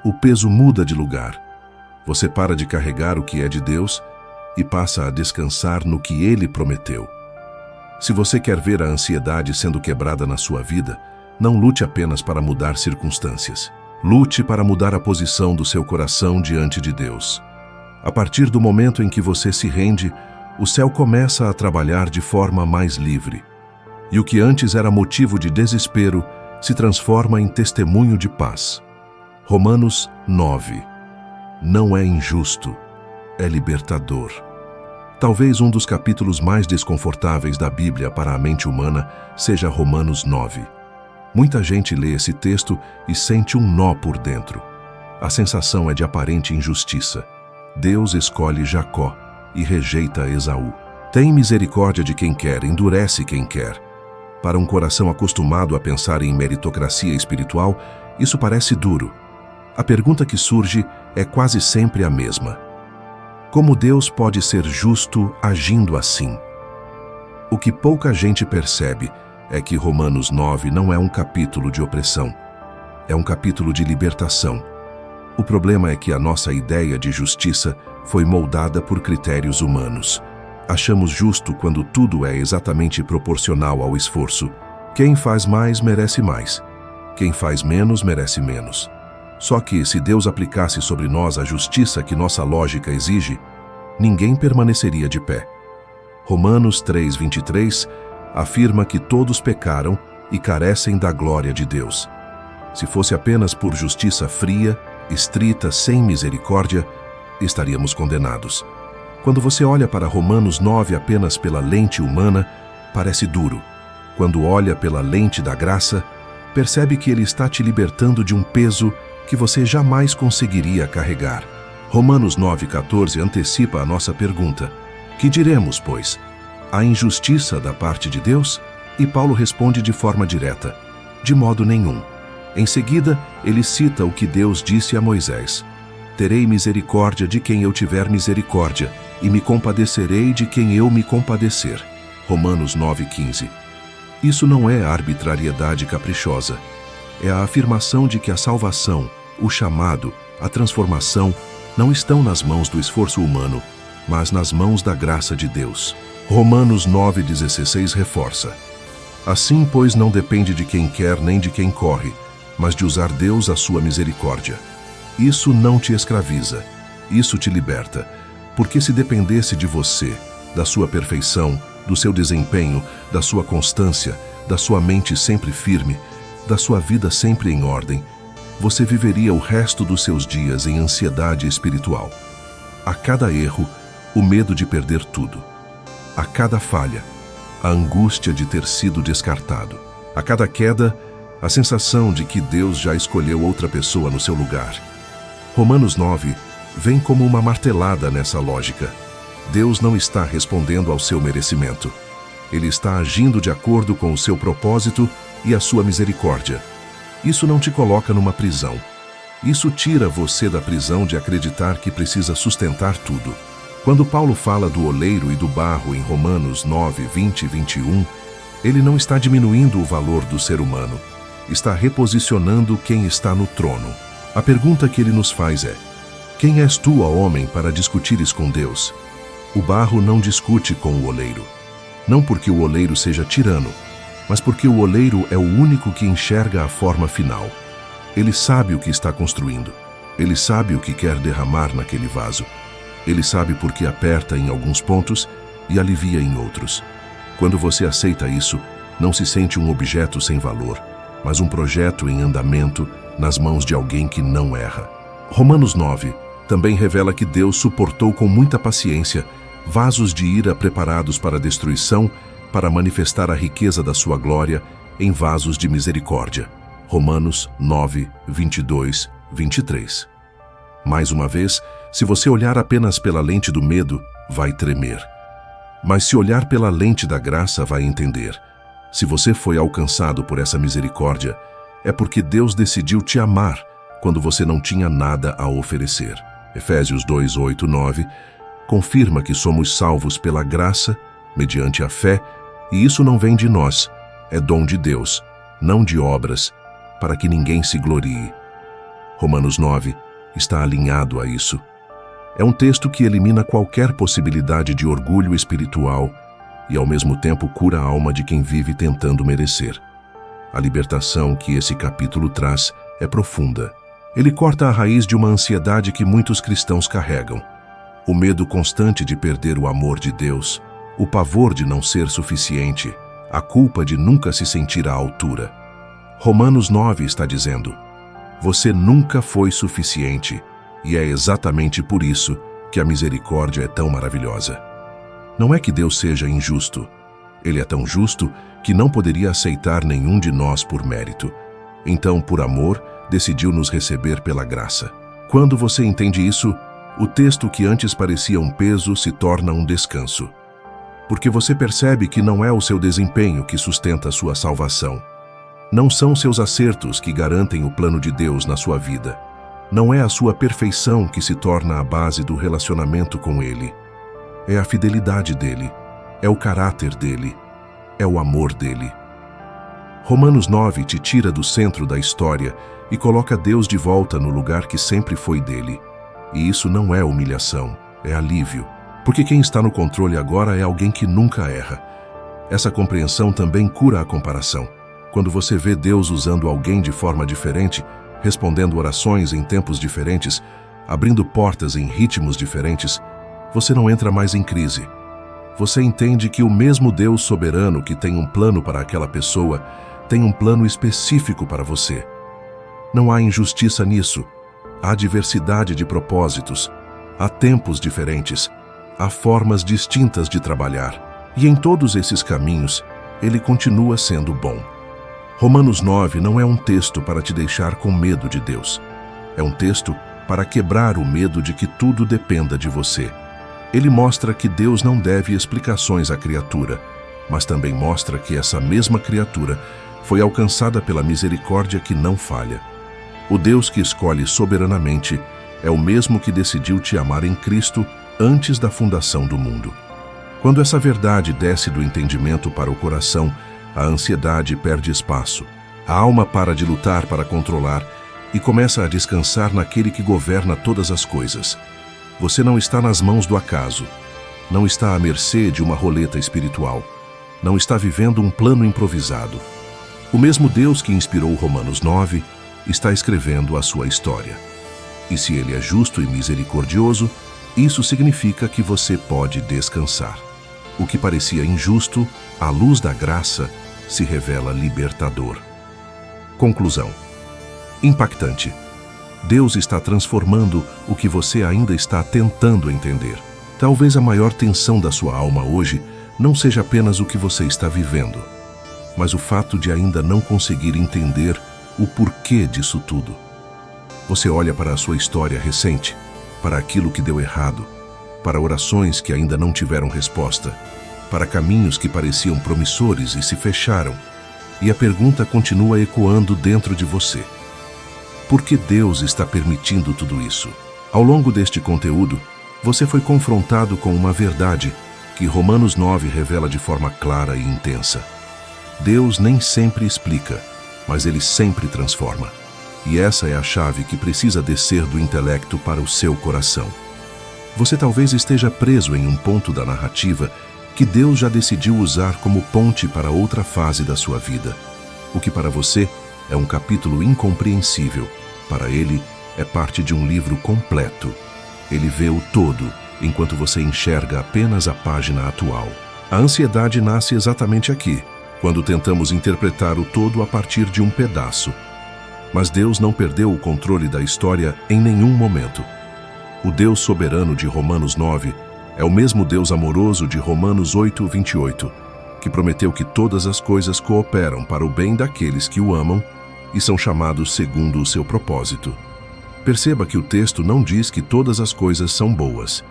o peso muda de lugar. Você para de carregar o que é de Deus e passa a descansar no que Ele prometeu. Se você quer ver a ansiedade sendo quebrada na sua vida, não lute apenas para mudar circunstâncias. Lute para mudar a posição do seu coração diante de Deus. A partir do momento em que você se rende, o céu começa a trabalhar de forma mais livre. E o que antes era motivo de desespero se transforma em testemunho de paz. Romanos 9. Não é injusto, é libertador. Talvez um dos capítulos mais desconfortáveis da Bíblia para a mente humana seja Romanos 9. Muita gente lê esse texto e sente um nó por dentro. A sensação é de aparente injustiça. Deus escolhe Jacó e rejeita Esaú. Tem misericórdia de quem quer, endurece quem quer. Para um coração acostumado a pensar em meritocracia espiritual, isso parece duro. A pergunta que surge é quase sempre a mesma. Como Deus pode ser justo agindo assim? O que pouca gente percebe é que Romanos 9 não é um capítulo de opressão. É um capítulo de libertação. O problema é que a nossa ideia de justiça foi moldada por critérios humanos. Achamos justo quando tudo é exatamente proporcional ao esforço. Quem faz mais merece mais. Quem faz menos merece menos. Só que, se Deus aplicasse sobre nós a justiça que nossa lógica exige, ninguém permaneceria de pé. Romanos 3:23 afirma que todos pecaram e carecem da glória de Deus. Se fosse apenas por justiça fria, estrita, sem misericórdia, estaríamos condenados. Quando você olha para Romanos 9 apenas pela lente humana, parece duro. Quando olha pela lente da graça, percebe que ele está te libertando de um peso que você jamais conseguiria carregar. Romanos 9,14 antecipa a nossa pergunta. Que diremos, pois? Há injustiça da parte de Deus? E Paulo responde de forma direta: de modo nenhum. Em seguida, ele cita o que Deus disse a Moisés: terei misericórdia de quem eu tiver misericórdia, e me compadecerei de quem eu me compadecer. Romanos 9,15. Isso não é arbitrariedade caprichosa. É a afirmação de que a salvação, o chamado, a transformação, não estão nas mãos do esforço humano, mas nas mãos da graça de Deus. Romanos 9,16 reforça: assim, pois, não depende de quem quer nem de quem corre, mas de usar Deus a sua misericórdia. Isso não te escraviza, isso te liberta, porque se dependesse de você, da sua perfeição, do seu desempenho, da sua constância, da sua mente sempre firme, da sua vida sempre em ordem, você viveria o resto dos seus dias em ansiedade espiritual. A cada erro, o medo de perder tudo. A cada falha, a angústia de ter sido descartado. A cada queda, a sensação de que Deus já escolheu outra pessoa no seu lugar. Romanos 9 vem como uma martelada nessa lógica. Deus não está respondendo ao seu merecimento. Ele está agindo de acordo com o seu propósito e a sua misericórdia. Isso não te coloca numa prisão. Isso tira você da prisão de acreditar que precisa sustentar tudo. Quando Paulo fala do oleiro e do barro em Romanos 9, 20 e 21, ele não está diminuindo o valor do ser humano. Está reposicionando quem está no trono. A pergunta que ele nos faz é: quem és tu, ó homem, para discutires com Deus? O barro não discute com o oleiro. Não porque o oleiro seja tirano, mas porque o oleiro é o único que enxerga a forma final. Ele sabe o que está construindo. Ele sabe o que quer derramar naquele vaso. Ele sabe por que aperta em alguns pontos e alivia em outros. Quando você aceita isso, não se sente um objeto sem valor, mas um projeto em andamento nas mãos de alguém que não erra. Romanos 9 também revela que Deus suportou com muita paciência vasos de ira preparados para a destruição, para manifestar a riqueza da sua glória em vasos de misericórdia. Romanos 9, 22, 23. Mais uma vez, se você olhar apenas pela lente do medo, vai tremer. Mas se olhar pela lente da graça, vai entender. Se você foi alcançado por essa misericórdia, é porque Deus decidiu te amar quando você não tinha nada a oferecer. Efésios 2, 8, 9 confirma que somos salvos pela graça, mediante a fé, e isso não vem de nós, é dom de Deus, não de obras, para que ninguém se glorie. Romanos 9 está alinhado a isso. É um texto que elimina qualquer possibilidade de orgulho espiritual e, ao mesmo tempo, cura a alma de quem vive tentando merecer. A libertação que esse capítulo traz é profunda. Ele corta a raiz de uma ansiedade que muitos cristãos carregam. O medo constante de perder o amor de Deus, o pavor de não ser suficiente, a culpa de nunca se sentir à altura. Romanos 9 está dizendo: você nunca foi suficiente, e é exatamente por isso que a misericórdia é tão maravilhosa. Não é que Deus seja injusto. Ele é tão justo que não poderia aceitar nenhum de nós por mérito. Então, por amor, decidiu nos receber pela graça. Quando você entende isso, o texto que antes parecia um peso se torna um descanso. Porque você percebe que não é o seu desempenho que sustenta a sua salvação. Não são seus acertos que garantem o plano de Deus na sua vida. Não é a sua perfeição que se torna a base do relacionamento com Ele. É a fidelidade dEle, é o caráter dEle, é o amor dEle. Romanos 9 te tira do centro da história e coloca Deus de volta no lugar que sempre foi dele. E isso não é humilhação, é alívio. Porque quem está no controle agora é alguém que nunca erra. Essa compreensão também cura a comparação. Quando você vê Deus usando alguém de forma diferente, respondendo orações em tempos diferentes, abrindo portas em ritmos diferentes, você não entra mais em crise. Você entende que o mesmo Deus soberano que tem um plano para aquela pessoa, tem um plano específico para você. Não há injustiça nisso. Há diversidade de propósitos. Há tempos diferentes. Há formas distintas de trabalhar. E em todos esses caminhos, Ele continua sendo bom. Romanos 9 não é um texto para te deixar com medo de Deus. É um texto para quebrar o medo de que tudo dependa de você. Ele mostra que Deus não deve explicações à criatura, mas também mostra que essa mesma criatura foi alcançada pela misericórdia que não falha. O Deus que escolhe soberanamente é o mesmo que decidiu te amar em Cristo antes da fundação do mundo. Quando essa verdade desce do entendimento para o coração, a ansiedade perde espaço. A alma para de lutar para controlar e começa a descansar naquele que governa todas as coisas. Você não está nas mãos do acaso. Não está à mercê de uma roleta espiritual. Não está vivendo um plano improvisado. O mesmo Deus que inspirou Romanos 9 está escrevendo a sua história. E se Ele é justo e misericordioso, isso significa que você pode descansar. O que parecia injusto, à luz da graça, se revela libertador. Conclusão. Impactante. Deus está transformando o que você ainda está tentando entender. Talvez a maior tensão da sua alma hoje não seja apenas o que você está vivendo, mas o fato de ainda não conseguir entender o porquê disso tudo. Você olha para a sua história recente, para aquilo que deu errado, para orações que ainda não tiveram resposta, para caminhos que pareciam promissores e se fecharam, e a pergunta continua ecoando dentro de você. Por que Deus está permitindo tudo isso? Ao longo deste conteúdo, você foi confrontado com uma verdade que Romanos 9 revela de forma clara e intensa. Deus nem sempre explica, mas Ele sempre transforma. E essa é a chave que precisa descer do intelecto para o seu coração. Você talvez esteja preso em um ponto da narrativa que Deus já decidiu usar como ponte para outra fase da sua vida. O que para você é um capítulo incompreensível, para Ele é parte de um livro completo. Ele vê o todo, enquanto você enxerga apenas a página atual. A ansiedade nasce exatamente aqui, quando tentamos interpretar o todo a partir de um pedaço. Mas Deus não perdeu o controle da história em nenhum momento. O Deus soberano de Romanos 9 é o mesmo Deus amoroso de Romanos 8:28, que prometeu que todas as coisas cooperam para o bem daqueles que o amam e são chamados segundo o seu propósito. Perceba que o texto não diz que todas as coisas são boas.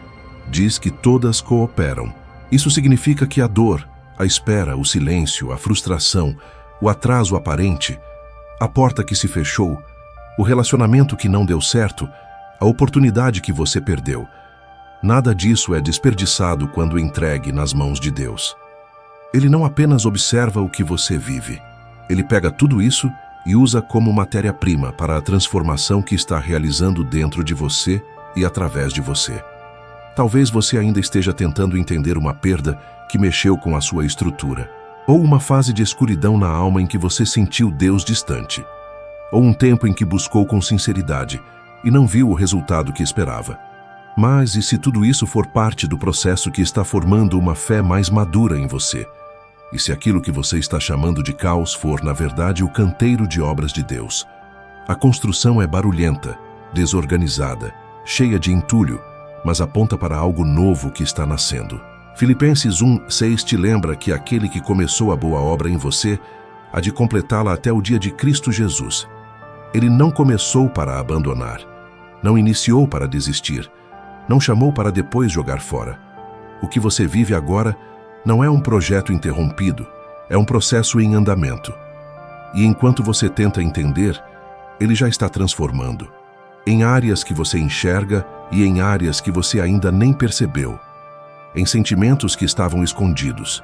Diz que todas cooperam. Isso significa que a dor, a espera, o silêncio, a frustração, o atraso aparente, a porta que se fechou, o relacionamento que não deu certo, a oportunidade que você perdeu, nada disso é desperdiçado quando entregue nas mãos de Deus. Ele não apenas observa o que você vive. Ele pega tudo isso e usa como matéria-prima para a transformação que está realizando dentro de você e através de você. Talvez você ainda esteja tentando entender uma perda que mexeu com a sua estrutura, ou uma fase de escuridão na alma em que você sentiu Deus distante, ou um tempo em que buscou com sinceridade e não viu o resultado que esperava. Mas e se tudo isso for parte do processo que está formando uma fé mais madura em você? E se aquilo que você está chamando de caos for, na verdade, o canteiro de obras de Deus? A construção é barulhenta, desorganizada, cheia de entulho, mas aponta para algo novo que está nascendo. Filipenses 1:6 te lembra que aquele que começou a boa obra em você há de completá-la até o dia de Cristo Jesus. Ele não começou para abandonar, não iniciou para desistir, não chamou para depois jogar fora. O que você vive agora não é um projeto interrompido, é um processo em andamento. E enquanto você tenta entender, ele já está transformando, em áreas que você enxerga e em áreas que você ainda nem percebeu, em sentimentos que estavam escondidos,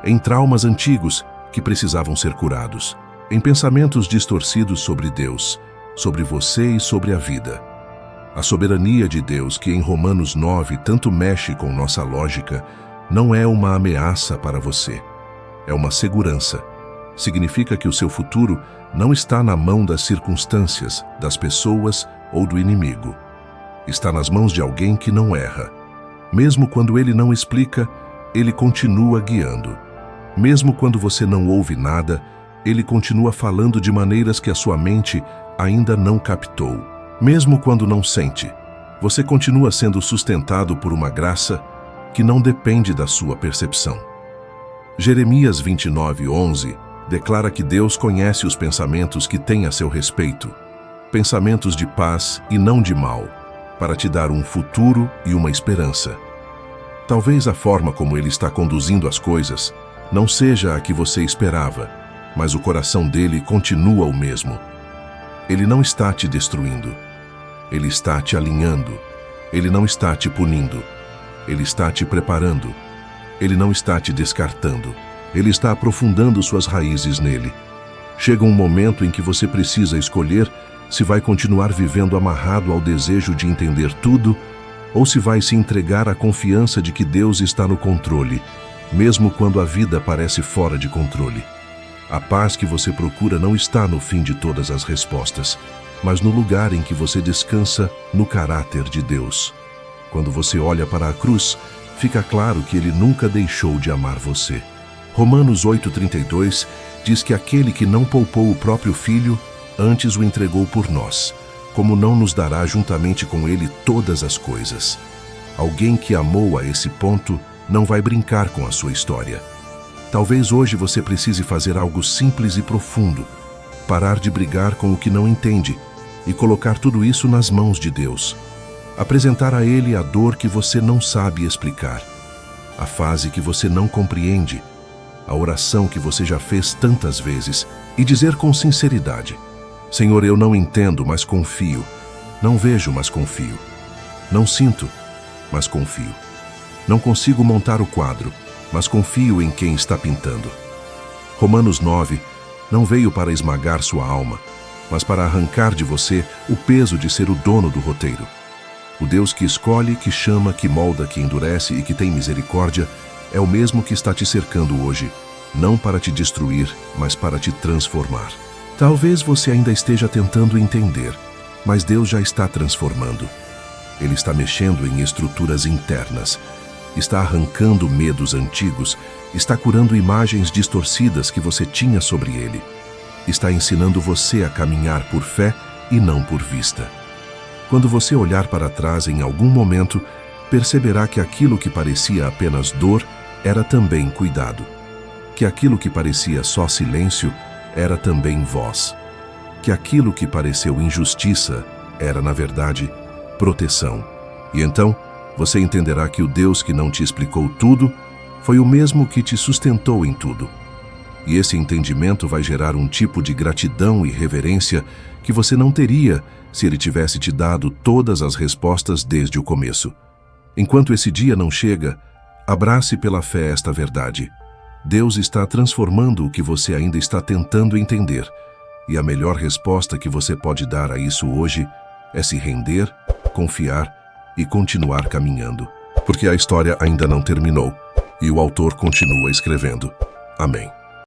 em traumas antigos que precisavam ser curados, em pensamentos distorcidos sobre Deus, sobre você e sobre a vida. A soberania de Deus, que em Romanos 9 tanto mexe com nossa lógica, não é uma ameaça para você, é uma segurança. Significa que o seu futuro não está na mão das circunstâncias, das pessoas ou do inimigo. Está nas mãos de alguém que não erra. Mesmo quando ele não explica, ele continua guiando. Mesmo quando você não ouve nada, ele continua falando de maneiras que a sua mente ainda não captou. Mesmo quando não sente, você continua sendo sustentado por uma graça que não depende da sua percepção. Jeremias 29:11 declara que Deus conhece os pensamentos que tem a seu respeito. pensamentos de paz e não de mal, para te dar um futuro e uma esperança. Talvez a forma como Ele está conduzindo as coisas não seja a que você esperava, mas o coração dele continua o mesmo. Ele não está te destruindo. Ele está te alinhando. Ele não está te punindo. Ele está te preparando. Ele não está te descartando. Ele está aprofundando suas raízes nele. Chega um momento em que você precisa escolher se vai continuar vivendo amarrado ao desejo de entender tudo ou se vai se entregar à confiança de que Deus está no controle, mesmo quando a vida parece fora de controle. A paz que você procura não está no fim de todas as respostas, mas no lugar em que você descansa no caráter de Deus. Quando você olha para a cruz, fica claro que Ele nunca deixou de amar você. Romanos 8,32 diz que aquele que não poupou o próprio Filho, antes o entregou por nós, como não nos dará juntamente com Ele todas as coisas? Alguém que amou a esse ponto não vai brincar com a sua história. Talvez hoje você precise fazer algo simples e profundo, parar de brigar com o que não entende e colocar tudo isso nas mãos de Deus. Apresentar a Ele a dor que você não sabe explicar, a fase que você não compreende, a oração que você já fez tantas vezes e dizer com sinceridade: Senhor, eu não entendo, mas confio. Não vejo, mas confio. Não sinto, mas confio. Não consigo montar o quadro, mas confio em quem está pintando. Romanos 9 não veio para esmagar sua alma, mas para arrancar de você o peso de ser o dono do roteiro. O Deus que escolhe, que chama, que molda, que endurece e que tem misericórdia é o mesmo que está te cercando hoje, não para te destruir, mas para te transformar. Talvez você ainda esteja tentando entender, mas Deus já está transformando. Ele está mexendo em estruturas internas, está arrancando medos antigos, está curando imagens distorcidas que você tinha sobre ele. Está ensinando você a caminhar por fé e não por vista. Quando você olhar para trás em algum momento, perceberá que aquilo que parecia apenas dor era também cuidado. Que aquilo que parecia só silêncio era também voz. Que aquilo que pareceu injustiça era, na verdade, proteção. E então, você entenderá que o Deus que não te explicou tudo foi o mesmo que te sustentou em tudo. E esse entendimento vai gerar um tipo de gratidão e reverência que você não teria se Ele tivesse te dado todas as respostas desde o começo. Enquanto esse dia não chega, abrace pela fé esta verdade. Deus está transformando o que você ainda está tentando entender. E a melhor resposta que você pode dar a isso hoje é se render, confiar e continuar caminhando. Porque a história ainda não terminou e o autor continua escrevendo. Amém.